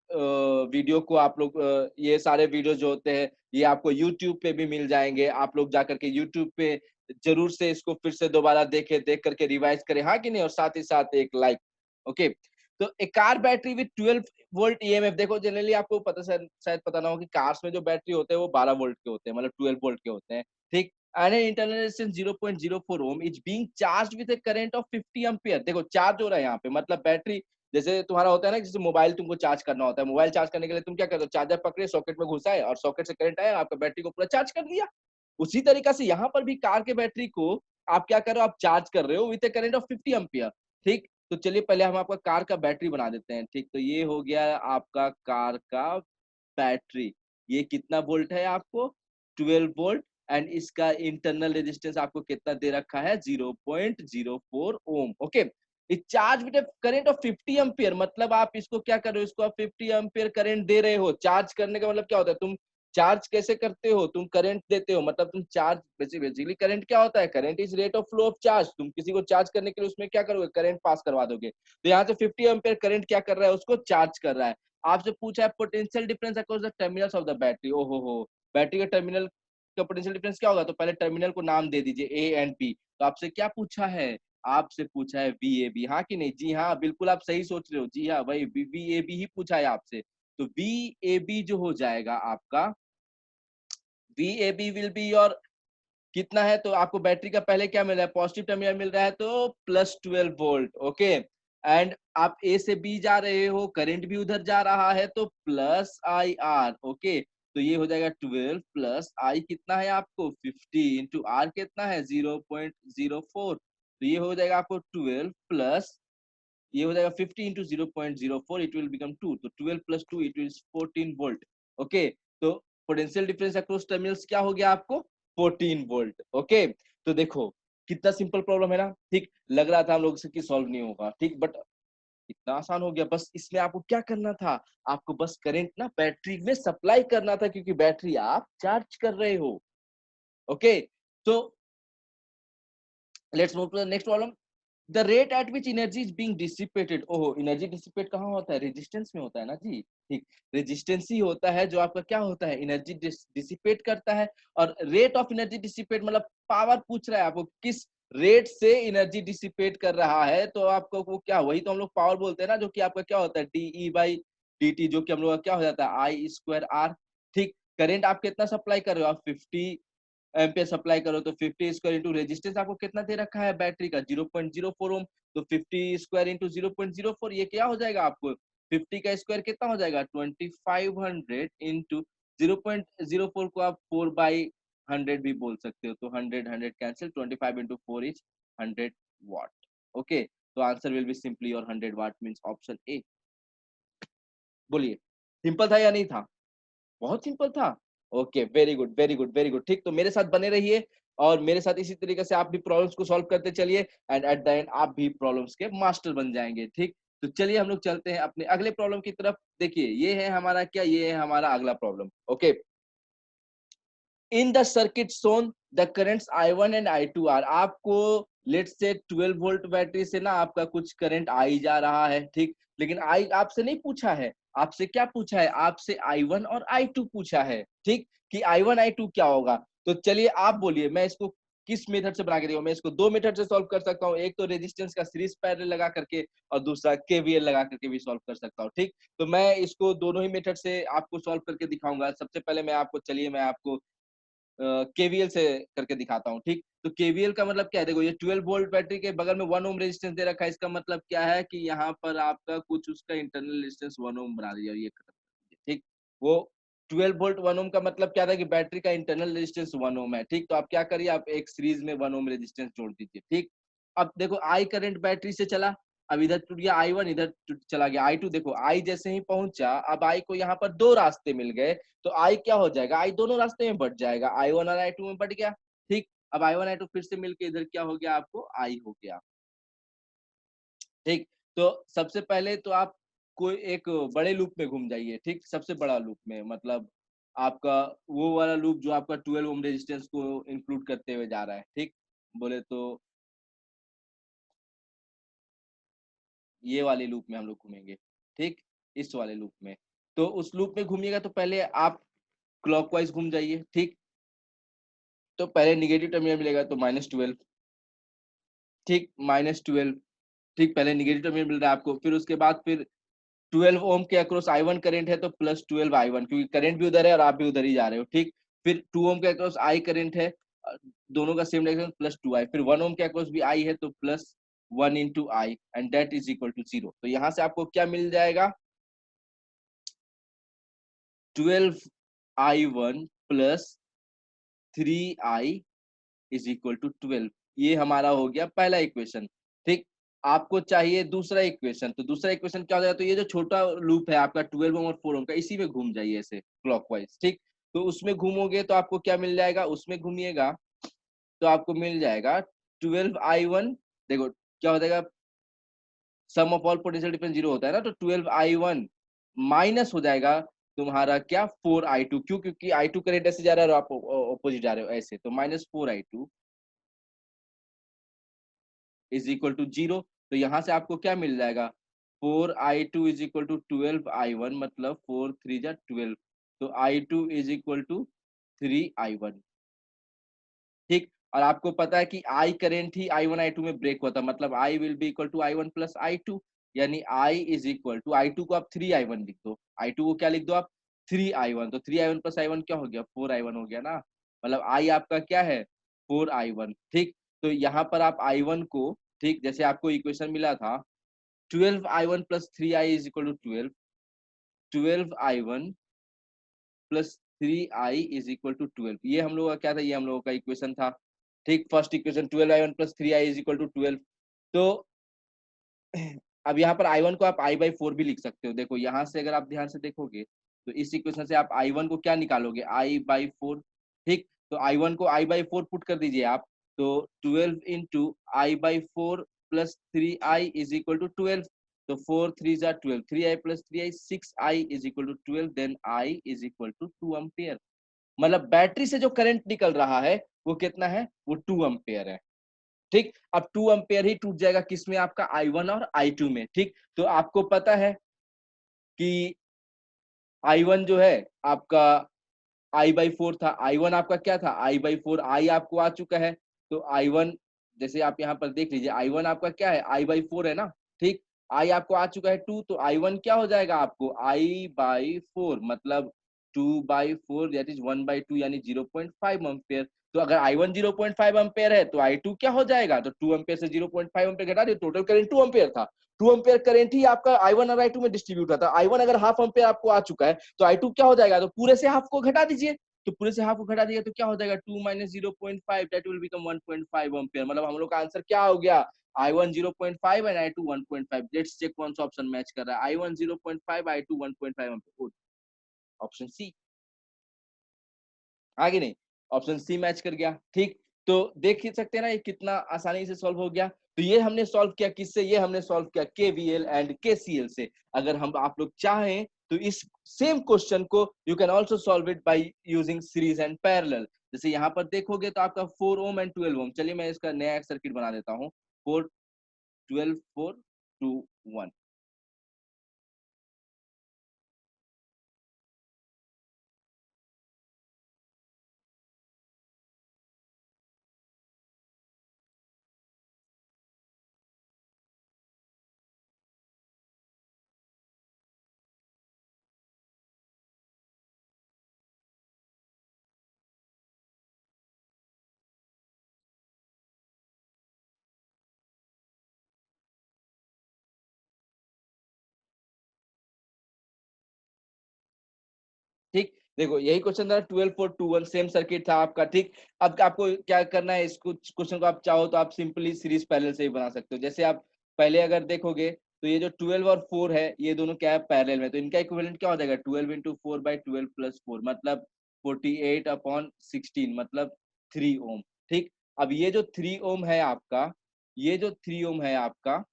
वीडियो को आप लोग ये सारे वीडियो जो होते हैं ये आपको यूट्यूब पे भी मिल जाएंगे। आप लोग जाकर के यूट्यूब पे जरूर से इसको फिर से दोबारा देखें, देख करके रिवाइज करें, हाँ कि नहीं, और साथ ही साथ एक लाइक। ओके, तो a car battery with 12 volt EMF, देखो जनरली आपको पता, शायद पता ना हो कि कार्स में जो बैटरी होते हैं वो 12 वोल्ट के होते हैं, मतलब 12 वोल्ट के होते हैं। ठीक। and an internal resistance 0.04 ohm is being charged with a current of 50 ampere। देखो चार्ज हो रहा है यहाँ पे, मतलब बैटरी जैसे तुम्हारा होता है ना, जैसे मोबाइल तुमको चार्ज करना होता है, मोबाइल चार्ज करने के लिए तुम क्या करते हो, चार्जर पकड़े सॉकेट में घुसाए और सॉकेट से करंट आया, आपका बैटरी को पूरा चार्ज कर दिया। उसी तरीका से यहाँ पर भी कार के बैटरी को आप क्या कर रहे हो, आप चार्ज कर रहे हो with A current of 50 ampere. ठीक। तो चलिए पहले हम आपका कार का बैटरी बना देते हैं। ठीक, तो ये हो गया आपका कार का बैटरी। ये कितना वोल्ट है आपको, 12 वोल्ट। एंड इसका इंटरनल रेजिस्टेंस आपको कितना दे रखा है, 0.04 ohm. Okay, it charge with current of 50 ampere, मतलब आप इसको क्या कर रहे हो, इसको आप 50 एम्पियर करंट दे रहे हो। चार्ज करने का मतलब क्या होता है, तुम चार्ज कैसे करते हो, तुम करंट देते हो, मतलब तुम चार्ज, बेसिकली करंट क्या होता है, current is rate of flow of charge. तुम किसी को चार्ज करने के लिए उसमें क्या करोगे, करंट पास करवा दोगे। तो यहाँ से 50 एम्पियर करंट क्या कर रहा है, उसको चार्ज कर रहा है। आपसे पूछा है potential difference across the terminals of the battery. ओहो हो, बैटरी का टर्मिनल का पोटेंशियल डिफरेंस क्या होगा, तो पहले टर्मिनल को नाम दे दीजिए ए एंड बी। तो आपसे क्या पूछा है, आपसे पूछा है वी ए बी, हाँ कि नहीं, जी हाँ बिल्कुल आप सही सोच रहे हो, जी हाँ भाई वी ए बी ही पूछा है आपसे। तो वी ए बी जो हो जाएगा आपका, V A B will be your, कितना है, तो आपको बैटरी का पहले क्या मिल रहा है, पॉजिटिव टर्मिनल मिल रहा है, तो प्लस 12 वोल्ट। ओके, एंड आप ए से बी जा रहे हो, करंट भी उधर जा रहा है, तो प्लस आई आर। ओके, तो ये हो जाएगा 12 प्लस आई कितना है आपको 50 इंटू आर कितना है 0.04। तो ये हो जाएगा आपको 12 प्लस, ये हो जाएगा 50 इंटू 0.04, इट विल बिकम 2, तो 12 plus 2 it is 14 volt. Okay, तो पोटेंशियल डिफरेंस अक्रॉस टर्मिनल्स क्या हो गया आपको, 14 वोल्ट। ओके, तो देखो कितना सिंपल प्रॉब्लम है ना। ठीक, लग रहा था हम लोग से कि सॉल्व नहीं होगा, ठीक, बट इतना आसान हो गया। बस इसमें आपको क्या करना था, आपको बस करंट ना बैटरी में सप्लाई करना था, क्योंकि बैटरी आप चार्ज कर रहे हो। ओके, तो let's move to the next problem. The rate at which energy is being dissipated. ओहो, एनर्जी डिसिपेट कहाँ होता है, रेजिस्टेंस में होता है ना जी। ठीक, रेजिस्टेंस ही होता है जो आपका क्या होता है, एनर्जी डिसिपेट करता है। और रेट ऑफ एनर्जी डिसिपेट मतलब पावर पूछ रहा है आपको, किस रेट से एनर्जी डिसिपेट कर रहा है, तो आपको वो क्या, वही तो हम लोग पावर बोलते हैं ना, जो कि आपका क्या होता है D E by D T, जो कि हम लोग का क्या हो जाता है आई स्क्वायर आर। ठीक, करंट आप कितना सप्लाई कर रहे हो, आप 50 एम्पियर सप्लाई करो, तो 50 स्क्वायर इंटू रेजिस्टेंस आपको कितना दे रखा है बैटरी का 0.04 ओम। तो 50 स्क्वायर इंटू 0.04, ये क्या हो जाएगा आपको, 50 का स्क्वायर कितना हो जाएगा 2500 इंटू 0.04 को आप 4/100 भी बोल सकते हो, तो 100 cancel, 25 into 4 is 100 watt. Okay, तो आंसर विल बी सिंपली और 100 वाट मींस ऑप्शन ए। बोलिए, सिंपल था या नहीं था, बहुत सिंपल था। Okay, very good very good very good. ठीक, तो मेरे साथ बने रहिए और मेरे साथ इसी तरीके से आप भी प्रॉब्लम्स को सॉल्व करते चलिए, एंड एट द एंड आप भी प्रॉब्लम्स के मास्टर बन जाएंगे। ठीक, तो चलिए हम लोग चलते हैं अपने अगले प्रॉब्लम की तरफ। देखिए ये है हमारा क्या, ये है हमारा अगला problem. Okay, in the circuit shown the currents I1 and I2 are, आपको लेट्स से 12 वोल्ट बैटरी से ना आपका कुछ करंट आई जा रहा है। ठीक, लेकिन आई आपसे नहीं पूछा है, आपसे क्या पूछा है, आपसे I1 और I2 पूछा है। ठीक, कि I1 I2 क्या होगा। तो चलिए आप बोलिए, मैं इसको किस मेथड से बना के देखूं, मैं इसको दो मेथड से सॉल्व कर सकता हूँ, एक तो रेजिस्टेंस का सीरीज पैरेलल लगा करके और दूसरा केवीएल लगा करके भी सॉल्व कर सकता हूँ। ठीक, तो मैं इसको दोनों ही मेथड से आपको सॉल्व करके दिखाऊंगा। सबसे पहले मैं आपको, चलिए मैं आपको केवीएल से करके दिखाता हूँ। ठीक, तो केवीएल का मतलब क्या है, देखो ये 12 वोल्ट बैटरी के बगल में 1 ओम रेजिस्टेंस दे रखा है, इसका मतलब क्या है कि यहाँ पर आपका कुछ उसका इंटरनल रेजिस्टेंस 1 ओम बना दिया, ये खत्म कर दीजिए। ठीक, वो 12 वोल्ट 1 ओम का मतलब क्या था कि बैटरी का इंटरनल रेजिस्टेंस 1 ओम है। ठीक, तो आप क्या करिए, आप एक सीरीज में 1 ओम रेजिस्टेंस जोड़ दीजिए। ठीक, अब देखो आई करंट बैटरी से चला, अब इधर टूट गया I1, इधर चला गया I2। देखो I जैसे ही पहुंचा, अब I को यहाँ पर दो रास्ते मिल गए, तो I क्या हो जाएगा, I दोनों रास्ते में बट जाएगा, I1 और I2 में बट गया। ठीक, अब I1 I2 फिर से मिलके इधर क्या हो गया, आपको I हो गया। ठीक, तो सबसे पहले तो आप कोई एक बड़े लूप में घूम जाइए। ठीक, सबसे बड़ा लूप में, मतलब आपका वो वाला लूप जो आपका 12 ओम रेजिस्टेंस को इंक्लूड करते हुए जा रहा है। ठीक, बोले तो ये वाले लूप में हम लोग घूमेंगे। ठीक, इस वाले लूप में, तो उस लूप में घूमिएगा तो पहले आप क्लॉकवाइज घूम जाइए। ठीक, तो पहले निगेटिव टर्मिनल मिलेगा तो -12। ठीक, -12। ठीक, पहले निगेटिव टर्मिनल मिल रहा है आपको, फिर उसके बाद फिर 12 ओम के अक्रॉस I1 करंट है तो +12 I1, क्योंकि करंट भी उधर है और आप भी उधर ही जा रहे हो। ठीक, फिर 2 ओम के अक्रॉस I करंट है, दोनों का सेम डायरेक्शन, +2I, फिर 1 ओम के अक्रॉस भी I है तो +1 into I and that is equal to 0। तो यहाँ से आपको क्या मिल जाएगा, 12I1 plus 3I is equal to 12। ये हमारा हो गया पहला इक्वेशन। ठीक, आपको चाहिए दूसरा इक्वेशन, तो दूसरा इक्वेशन क्या हो जाएगा, तो ये जो छोटा लूप है आपका 12 ओम और 4 ओम का, इसी में घूम जाइए ऐसे क्लॉकवाइज। ठीक, तो उसमें घूमोगे तो आपको क्या मिल जाएगा, उसमें घूमिएगा तो आपको मिल जाएगा 12I1। देखो क्या हो जाएगा, सम ऑफ ऑल पोटेंशियल डिफरेंस 0 होता है ना, तो 12I1 माइनस हो जाएगा तुम्हारा क्या, 4I2। क्यों, क्योंकि I2 करंट ऐसे जा रहा है और आप ऑपोजिट जा रहे हो ऐसे, तो -4I2 इज इक्वल टू 0। तो यहाँ से आपको क्या मिल जाएगा, 4I2 is equal to 12I1, मतलब 4 3 जा 12, तो I2 is equal to 3I1। ठीक, और आपको पता है कि I current he I1 I2 में ब्रेक होता है, मतलब I will be equal to I1 plus I2, यानी I is equal to I2 को आप 3I1 लिख दो, I2 को क्या लिख दो आप, 3I1, तो 3I1 प्लस I1 क्या हो गया, 4I1 हो गया ना, मतलब I आपका क्या है, 4I1। ठीक, तो यहाँ पर आप I1 को, ठीक जैसे आपको इक्वेशन मिला था 12I1 plus 3I is equal to 12, 12I1 plus 3I is equal to 12, ये हम लोगों का क्या था, ये हम लोगों का इक्वेशन था। ठीक, first equation 12I1 plus 3I is equal to 12। तो अब यहाँ पर I1 को आप I/4 भी लिख सकते हो। देखो यहाँ से अगर आप ध्यान से देखोगे तो इस इक्वेशन से आप I1 को क्या निकालोगे, I/4। ठीक, तो I1 को I/4 पुट कर दीजिए आप, तो 12 into I/4 plus 3I is equal to 12, तो 4 3 जा 12, 3I plus 3I 6I is equal to 12, then I is equal to 2 ampere. मतलब बैटरी से जो करंट निकल रहा है वो कितना है, वो 2 एम्पियर है। ठीक, अब 2 एम्पियर ही टूट जाएगा किसमें, आपका I1 और I2 में। ठीक, तो आपको पता है कि I1 जो है आपका I/4 था, I1 आपका क्या था, I/4, I आपको आ चुका है, तो I1 जैसे आप यहाँ पर देख लीजिए, I1 आपका क्या है, I/4 है ना। ठीक, I आपको आ चुका है 2, तो I1 क्या हो जाएगा आपको, I/4 मतलब 2/4 दैट इज 1/2 यानी 0.5 एम्पियर। तो अगर I1 0.5 एम्पियर है तो I2 क्या हो जाएगा, तो 2 एम्पियर से 0.5 एम्पियर घटा दिए, टोटल करंट 2 एम्पियर था। 2 एम्पियर करंट ही आपका I1 और I2 में डिस्ट्रीब्यूट होता है। I1 अगर हाफ एम्पियर आपको आ चुका है तो I2 क्या हो जाएगा, तो पूरे से हाफ को घटा दीजिए, तो पूरे से हाफ को घटा दिया तो क्या हो जाएगा, 2 minus 0.5 that will become 1.5 ampere. मतलब हम लोग का आंसर क्या हो गया, I1 0.5 and I2 1.5। Let's check कौन सा ऑप्शन मैच कर रहा है, I1 0.5 I2 1.5 ampere, option C. आगे नहीं, ऑप्शन सी मैच कर गया। ठीक, तो देख ही सकते हैं ना ये कितना आसानी से सॉल्व हो गया। तो ये हमने सॉल्व किया किससे, ये हमने सॉल्व किया केवीएल एंड केसीएल से। अगर हम आप लोग चाहें तो इस सेम क्वेश्चन को you can also solve it by using series and parallel. जैसे यहाँ पर देखोगे तो आपका 4 ओम एंड 12 ओम, चलिए मैं इसका नया एक सर्किट बना देता हूँ, 4 12 4 2 1। ठीक, देखो यही क्वेश्चन था, 12 4 2 1 सेम सर्किट था आपका। ठीक, अब आपको क्या करना है, इस कुछ क्वेश्चन को आप चाहो तो आप सिंपली सीरीज पैरेलल से ही बना सकते हो। जैसे आप पहले अगर देखोगे तो ये जो 12 और 4 है ये दोनों क्या है पैरेलल में, तो इनका इक्विवेलेंट क्या हो जाएगा 12 इंटू 4/12 प्लस 4 मतलब 48/16 मतलब 3 ओम। ठीक, अब ये जो 3 ओम है आपका, ये जो 3 ओम है आपका,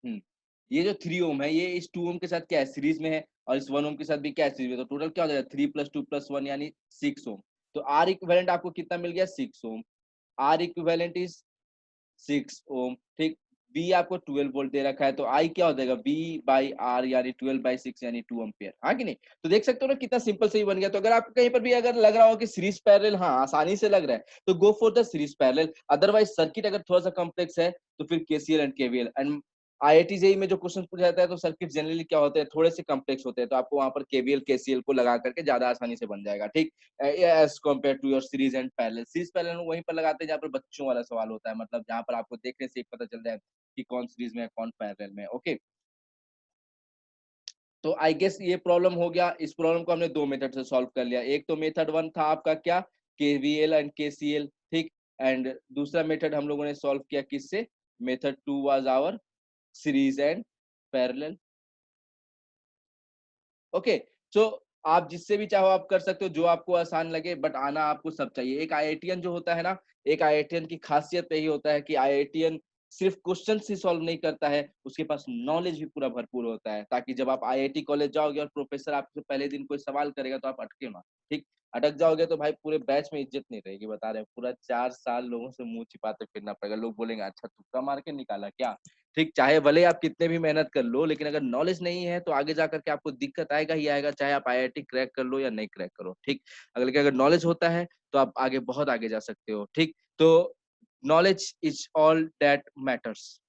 हम्म, ये जो 3 ओम है ये इस 2 ओम के साथ क्या है सीरीज में है, और इस 1 ओम के साथ भी क्या है सीरीज में, तो टोटल क्या हो जाएगा 3 प्लस 2 प्लस 1 यानी 6 ओम। तो आर इक्विवेलेंट आपको कितना मिल गया 6 ओम। आर इक्विवेलेंट इज 6 ओम। ठीक, बी आपको 12 वोल्ट दे रखा है, तो आई क्या हो जाएगा बी बाई आर यानी 12/6 यानी 2 एम्पियर। हाँ कि नहीं, तो देख सकते हो ना कितना सिंपल से ही बन गया। तो अगर आपको कहीं पर भी अगर लग रहा हो कि सीरीज पैरेलल, हाँ आसानी से लग रहा है, तो go for the series parallel. Otherwise circuit अगर थोड़ा सा कॉम्प्लेक्स है तो फिर KCL and KVL. And IIT JEE में जो क्वेश्चन पूछा जाता है तो सर्किट जनरली क्या होते हैं थोड़े से कॉम्प्लेक्स होते हैं, तो आपको वहां पर केवीएल केसीएल को लगा करके ज्यादा आसानी से बन जाएगा। ठीक, as compare to your series and parallel. Series parallel वहीं पर लगाते हैं जहाँ पर बच्चों वाला सवाल होता है, मतलब जहाँ पर आपको देखने से ही पता चल जाए कि कौन सीरीज में है कौन पैरेलल में। ओके, तो आई गेस ये प्रॉब्लम हो गया। इस प्रॉब्लम को हमने दो मेथड से सॉल्व कर लिया। एक तो मेथड वन था आपका क्या केवीएल एंड केसीएल। ठीक, एंड दूसरा मेथड हम लोगों ने सॉल्व किया किससे, method two was our series and parallel. Okay, so आप जिससे भी चाहो आप कर सकते हो, जो आपको आसान लगे, बट आना आपको सब चाहिए। एक आईआईटीएन जो होता है ना, एक आईआईटीएन की खासियत यही होता है कि आईआईटीएन सिर्फ क्वेश्चन ही सॉल्व नहीं करता है, उसके पास नॉलेज भी पूरा भरपूर होता है, ताकि जब आप आईआईटी कॉलेज जाओगे और प्रोफेसर आपसे पहले दिन कोई सवाल करेगा तो आप अटके ना। ठीक, अटक जाओगे तो भाई पूरे बैच में इज्जत नहीं रहेगी, बता रहे हैं पूरा 4 साल लोगों से मुंह छिपाते फिरना पड़ेगा। लोग बोलेंगे अच्छा तुक्का मार के निकाला क्या। ठीक, चाहे भले आप कितने भी मेहनत कर लो, लेकिन अगर नॉलेज नहीं है तो आगे जाकर के आपको दिक्कत आएगा ही आएगा, चाहे आप आईआईटी क्रैक कर लो या नहीं क्रैक करो। ठीक, अगर लेकिन अगर नॉलेज होता है तो आप आगे बहुत आगे जा सकते हो। ठीक, तो knowledge is all that matters.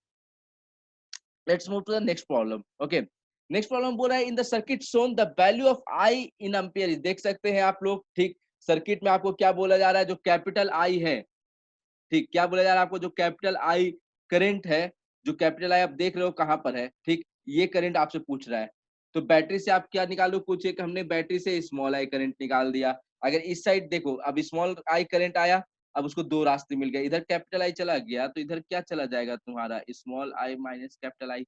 Let's move to the next problem. Okay, next problem बोल रहा है in the circuit shown the value of I in ampere. देख सकते हैं आप लोग। ठीक, सर्किट में आपको क्या बोला जा रहा है, जो कैपिटल आई है। ठीक, क्या बोला जा रहा है आपको, जो कैपिटल आई करंट है, जो कैपिटल आई आप देख रहे हो कहां पर है। ठीक, ये करंट आपसे पूछ रहा है, तो बैटरी से आप क्या निकालो, कुछ एक हमने बैटरी से स्मॉल आई करंट निकाल दिया। अगर इस साइड देखो, अब स्मॉल आई करंट आया, अब उसको दो रास्ते मिल गए, इधर कैपिटल आई चला गया तो इधर क्या चला जाएगा तुम्हारा small I minus capital I.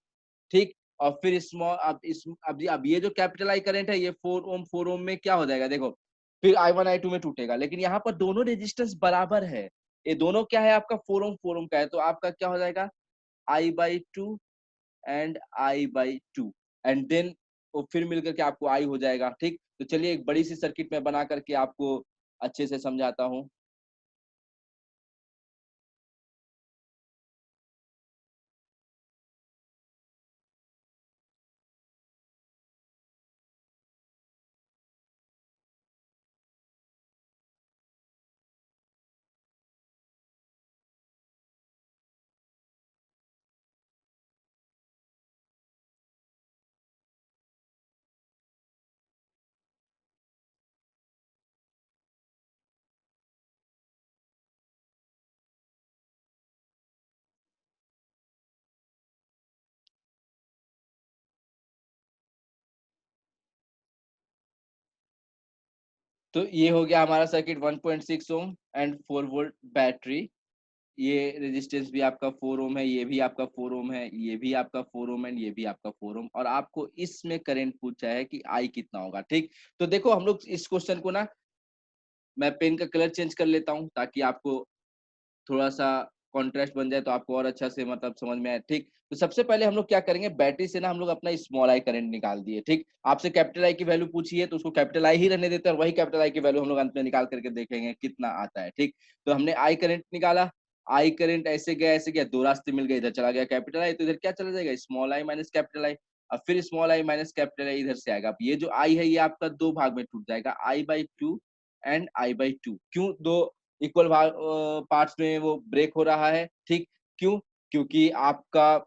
ठीक, और फिर स्मॉल अब ये जो कैपिटल आई करंट है ये 4 ओम में क्या हो जाएगा देखो, फिर I1 I2 में टूटेगा, लेकिन यहाँ पर दोनों रेजिस्टेंस बराबर है। ये दोनों क्या है आपका 4 ओम का है, तो आपका क्या हो जाएगा I/2 and I/2 and then वो फिर मिलकर के आपको आई हो जाएगा। ठीक, तो चलिए एक बड़ी सी सर्किट में बना करके आपको अच्छे से समझाता हूँ। तो ये हो गया हमारा circuit 1.6 Om and 4 volt battery. ये रेजिस्टेंस भी आपका 4 ओम है, ये भी आपका 4 ओम है, ये भी आपका 4 ओम एंड ये भी आपका 4 ओम, और आपको इसमें करंट पूछा है कि आई कितना होगा। ठीक, तो देखो हम लोग इस क्वेश्चन को ना, मैं पेन का कलर चेंज कर लेता हूँ ताकि आपको थोड़ा सा कॉन्ट्रास्ट बन जाए, तो आपको और अच्छा से मतलब समझ में आए। ठीक, तो सबसे पहले हम लोग क्या करेंगे, बैटरी से ना हम लोग अपना स्मॉल आई करंट निकाल दिए। ठीक, आपसे कैपिटल आई की वैल्यू पूछी है तो उसको कैपिटल आई ही रहने देते हैं, और वही कैपिटल आई की वैल्यू हम लोग अंत में निकाल करके देखेंगे कितना आता है। ठीक, तो हमने आई करंट निकाला, आई करंट ऐसे गया दो रास्ते मिल गए, इधर चला गया कैपिटल आई, तो इधर क्या चला जाएगा small I minus capital I. अब फिर small I minus capital I इधर से आएगा। अब ये जो आई है ये आपका दो भाग में टूट जाएगा, I/2 एंड I/2। क्यों दो इक्वल भाग पार्ट्स में वो ब्रेक हो रहा है। ठीक, क्यों, क्योंकि आपका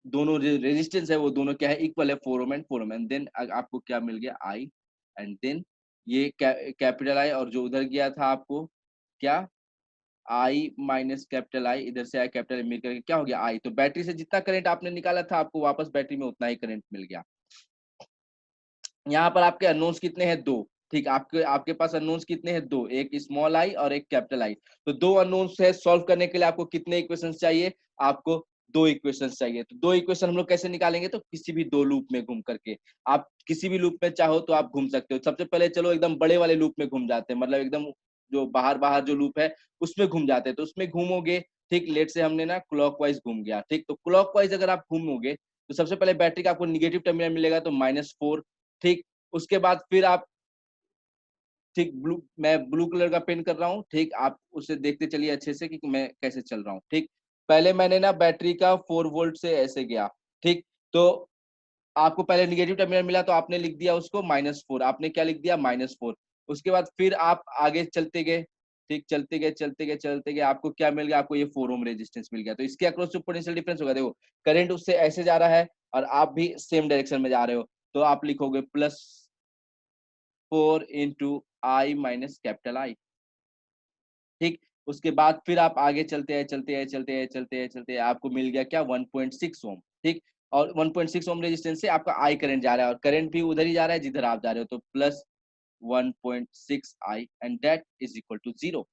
दोनों रेजिस्टेंस है वो दोनों क्या है इक्वल है 4 ohm and 4 ohm, and then आपको क्या मिल गया आई, एंड देन ये कैपिटल आई, और जो उधर गया था आपको क्या आई माइनस कैपिटल आई, इधर से आया कैपिटल आई, मिलकर के क्या हो गया आई। तो बैटरी से जितना करंट आपने निकाला था आपको वापस बैटरी में उतना ही करंट मिल गया। यहाँ पर आपके अननोन्स कितने हैं? 2। ठीक, आपके आपके पास अननोन्स कितने हैं? 2, एक स्मॉल आई और एक कैपिटल आई। तो 2 अननोन्स है, सॉल्व करने के लिए आपको कितने इक्वेशंस चाहिए? आपको 2 इक्वेशंस चाहिए। तो 2 इक्वेशन हम लोग कैसे निकालेंगे? तो किसी भी 2 लूप में घूम करके। आप किसी भी लूप में चाहो तो आप घूम सकते हो। सबसे पहले चलो एकदम बड़े वाले लूप में घूम जाते हैं, मतलब एकदम जो बाहर-बाहर जो लूप है उसमें घूम जाते हैं। तो उसमें घूमोगे, ठीक, लेट्स से हमने ना क्लॉकवाइज घूम गया, ठीक? तो क्लॉकवाइज अगर आप घूमोगे तो सबसे पहले बैटरी का आपको नेगेटिव टर्मिनल मिलेगा तो -4, ठीक? उसके बाद फिर आप, ठीक, मैं ब्लू कलर का पेन कर रहा हूँ, ठीक? आप उसे देखते चलिए अच्छे से कि मैं कैसे चल रहा हूँ, ठीक? पहले मैंने ना बैटरी का 4 वोल्ट से ऐसे गया, ठीक? तो आपको पहले नेगेटिव टर्मिनल मिला तो आपने लिख दिया उसको -4, आपने क्या लिख दिया? -4। उसके बाद फिर आप आगे चलते गए, ठीक? चलते गए, आपको क्या मिल गया? आपको ये 4 ओम रेजिस्टेंस मिल गया। तो इसके अक्रॉस जो पोटेंशियल डिफरेंस होगा, देखो करंट उससे ऐसे जा रहा है और आप भी सेम डायरेक्शन में जा रहे हो, तो आप लिखोगे +4 into I minus capital I, ठीक? उसके बाद फिर आप आगे चलते हैं, आपको मिल गया क्या? 1.6 ओम, ठीक? और 1.6 ओम रेजिस्टेंस से आपका आई करंट जा रहा है और करंट भी उधर ही जा रहा है जिधर आप जा रहे हो, तो plus 1.6 I and that is equal to 0।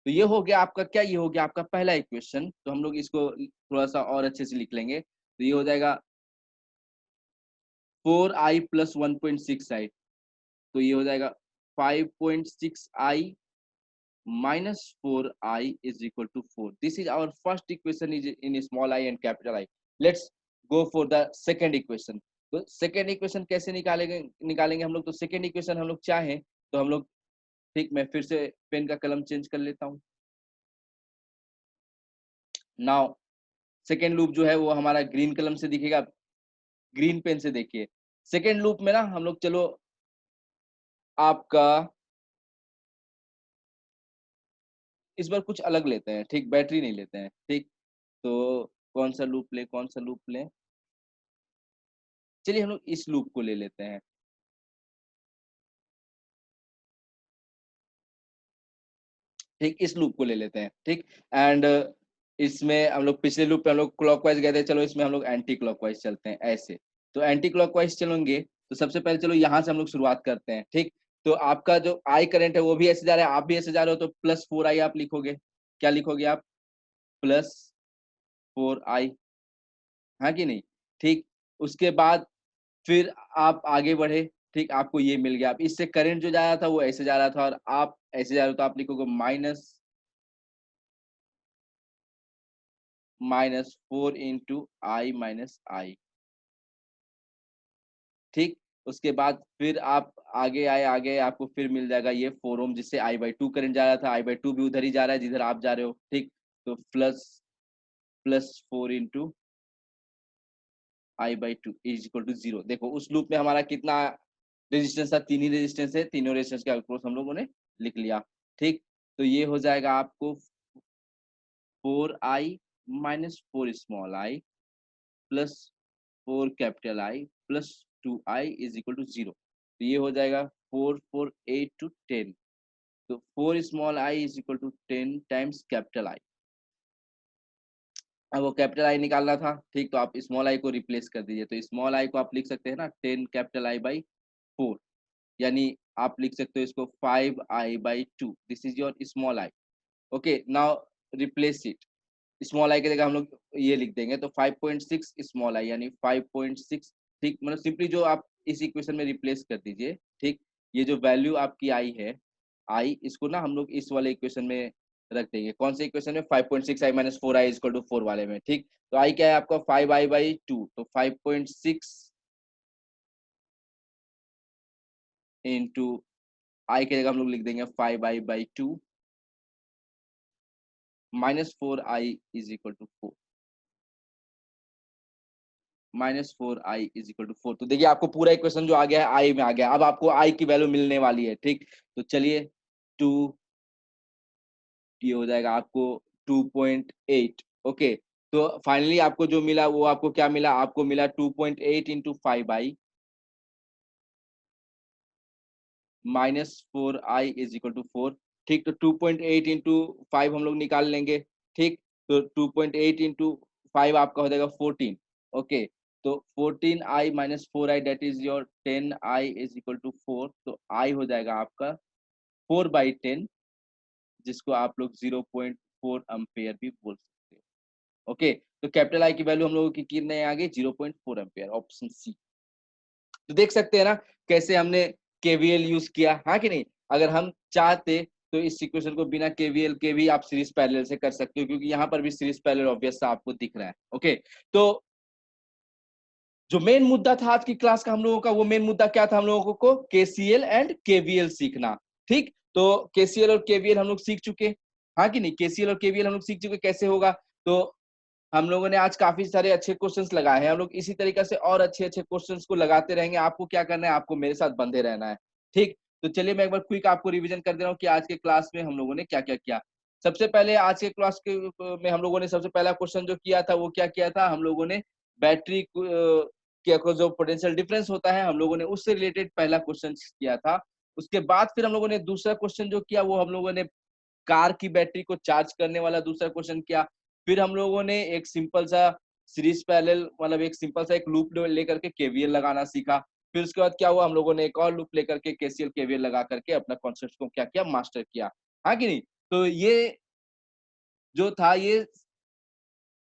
तो ये हो गया आपका क्या? ये हो गया आपका पहला इक्वेशन। तो हम लोग इसको थोड़ा सा और अच्छे से लिख लेंगे, तो ये हो जाएगा 4 आई प्लस 1.6 आई, तो ये हो जाएगा 5.6 आई minus 4i is equal to 4. This is our first equation is in small I and capital I. Let's go for the second equation. तो सेकेंड इक्वेशन कैसे निकालेंगे हम लोग? तो सेकेंड इक्वेशन हम लोग चाहें तो हम लोग, ठीक, मैं फिर से पेन का कलम चेंज कर लेता हूँ। नाउ सेकेंड लूप जो है वो हमारा ग्रीन कलम से दिखेगा, ग्रीन पेन से देखिए। सेकेंड लूप में ना हम लोग, चलो आपका इस बार कुछ अलग लेते हैं, ठीक, बैटरी नहीं लेते हैं, ठीक? तो कौन सा लूप लें? चलिए हम लोग इस लूप को ले लेते हैं, ठीक, इस लूप को ले लेते हैं, ठीक? एंड इसमें हम लोग पिछले लूप पे हम लोग क्लॉकवाइज गए थे, चलो इसमें हम लोग एंटी क्लॉकवाइज चलते हैं ऐसे। तो एंटी क्लॉकवाइज चलेंगे तो सबसे पहले चलो यहाँ से हम लोग शुरुआत करते हैं, ठीक? तो आपका जो आई करंट है वो भी ऐसे जा रहा है, आप भी ऐसे जा रहे हो, तो +4i आप लिखोगे। क्या लिखोगे आप? +4i, हाँ कि नहीं? ठीक, उसके बाद फिर आप आगे बढ़े, ठीक, आपको ये मिल गया। अब इससे करंट जो जा रहा था वो ऐसे जा रहा था और आप ऐसे जा रहे हो, तो आप लिखोगे -4 इंटू आई माइनस आई, ठीक? उसके बाद फिर आप आगे आपको फिर मिल जाएगा ये 4 ओम, जिससे I/2 करंट जा रहा था, I/2 भी उधर ही जा रहा है जिधर आप जा रहे हो, ठीक? तो +4 into I/2 is equal to 0। देखो उस लूप में हमारा कितना रेजिस्टेंस था? 3 ही रेजिस्टेंस है, तीनों रेजिस्टेंस के अक्रॉस हम लोगों ने लिख लिया, ठीक? तो ये हो जाएगा आपको 4i minus 4 small I plus 4 capital I plus 2i is equal to 0। तो ये हो जाएगा 4 4 8 टू 10। तो 4 small I is equal to 10 times capital I. अब वो कैपिटल आई निकालना था, ठीक, तो आप स्मॉल आई को रिप्लेस कर दीजिए। तो स्मॉल आई को आप लिख सकते हैं ना 10 कैपिटल आई बाई 4, यानी आप लिख सकते हो इसको 5i/2। This is your small I. Okay, now replace it. Small I की जगह हम लोग ये लिख देंगे, तो 5.6 स्मॉल आई यानी 5.6, ठीक, मतलब सिंपली जो आप इस इक्वेशन में रिप्लेस कर दीजिए, ठीक? ये जो वैल्यू आपकी आई है, आई, इसको ना हम लोग इस वाले इक्वेशन में रख देंगे। कौन से इक्वेशन में? 5.6 I minus 4 I is equal to 4 वाले में, ठीक? तो आई क्या है आपका? 5i/2, तो 5.6 इंटू आई की जगह हम लोग लिख देंगे 5i/2 minus 4i is equal to 4, -4i = 4। तो देखिए आपको पूरा इक्वेशन जो आ गया है आई में आ गया। अब आपको आई की वैल्यू मिलने वाली है, ठीक? तो चलिए 2, ये हो जाएगा आपको 2.8। ओके, तो फाइनली आपको जो मिला वो आपको क्या मिला? आपको मिला 2.8 into 5i -4i is equal to 4, ठीक? तो 2.8 इंटू 5 हम लोग निकाल लेंगे, ठीक? तो 2.8 इंटू 5 आपका हो जाएगा 14। ओके, तो 14i minus 4i that is your 10i is equal to 4, तो i हो जाएगा आपका 4/10, जिसको आप लोग 0.4 एम्पेयर भी बोल सकते हो। ओके, तो कैपिटल आई की वैल्यू हम लोगों की कितने आ गई 0.4 एम्पेयर, ऑप्शन सी। तो देख सकते हैं ना कैसे हमने केवीएल यूज किया, हाँ कि नहीं। अगर हम चाहते तो इस इक्वेशन को बिना केवीएल के भी आप सीरीज पैरेलल से कर सकते हो, क्योंकि यहाँ पर भी सीरीज पैरेलल ऑब्वियस सा आपको दिख रहा है। ओके, तो जो मेन मुद्दा था आज की क्लास का हम लोगों का, वो मेन मुद्दा क्या था हम लोगों को केसीएल एंड केवीएल सीखना। ठीक, तो केसीएल और केवीएल हम लोग सीख चुके, हाँ कि नहीं। केसीएल और केवीएल हम लोग सीख चुके, कैसे होगा। तो हम लोगों ने आज काफी सारे अच्छे क्वेश्चंस लगाए हैं, हम लोग इसी तरीके से और अच्छे अच्छे क्वेश्चंस को लगाते रहेंगे। आपको क्या करना है, आपको मेरे साथ बंधे रहना है। ठीक, तो चलिए मैं एक बार क्विक आपको रिवीजन कर दे रहा हूँ कि आज के क्लास में हम लोगों ने क्या क्या किया। सबसे पहले आज के क्लास के में हम लोगों ने सबसे पहला क्वेश्चन जो किया था वो क्या किया था, हम लोगों ने बैटरी के जो पोटेंशियल डिफरेंस होता है हम लोगों ने उससे रिलेटेड पहला क्वेश्चन किया था। उसके बाद फिर हम लोगों ने दूसरा क्वेश्चन जो किया वो हम लोगों ने कार की बैटरी को चार्ज करने वाला दूसरा क्वेश्चन किया। फिर हम लोगों ने एक सिंपल सा सीरीज पैरेलल मतलब एक सिंपल सा एक लूप लेकर के केवीएल लगाना सीखा। फिर उसके बाद क्या हुआ, हम लोगों ने एक और लूप लेकर के केसीएल केवीएल लगा करके अपना कॉन्सेप्ट को क्या किया, मास्टर किया, हाँ कि नहीं। तो ये जो था ये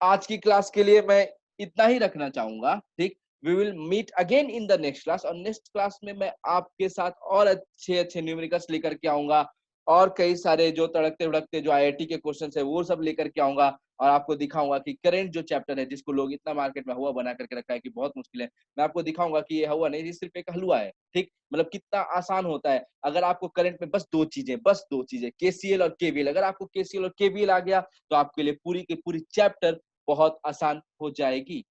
आज की क्लास के लिए मैं इतना ही रखना चाहूंगा। ठीक, we will meet again in the next class, और नेक्स्ट क्लास में मैं आपके साथ और अच्छे अच्छे न्यूमेरिकल्स लेकर के आऊंगा, और कई सारे जो तड़कते भड़कते जो आईआईटी के क्वेश्चन है वो सब लेकर के आऊंगा, और आपको दिखाऊंगा कि करंट जो चैप्टर है जिसको लोग इतना मार्केट में हवा बना करके रखा है कि बहुत मुश्किल है, मैं आपको दिखाऊंगा कि ये हवा नहीं, ये सिर्फ एक हलवा है। ठीक, मतलब कितना आसान होता है। अगर आपको करंट में बस दो चीजें केसीएल और केवीएल, अगर आपको केसीएल और केवीएल आ गया तो आपके लिए पूरी की पूरी चैप्टर बहुत आसान हो जाएगी।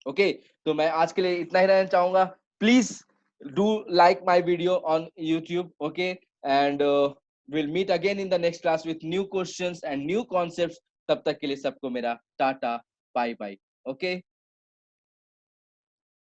ओके, तो मैं आज के लिए इतना ही रहना चाहूंगा। Please do like my video on YouTube. Okay, and will meet again in the next class with new questions and new concepts. तब तक के लिए सबको मेरा टाटा बाय बाय। ओके।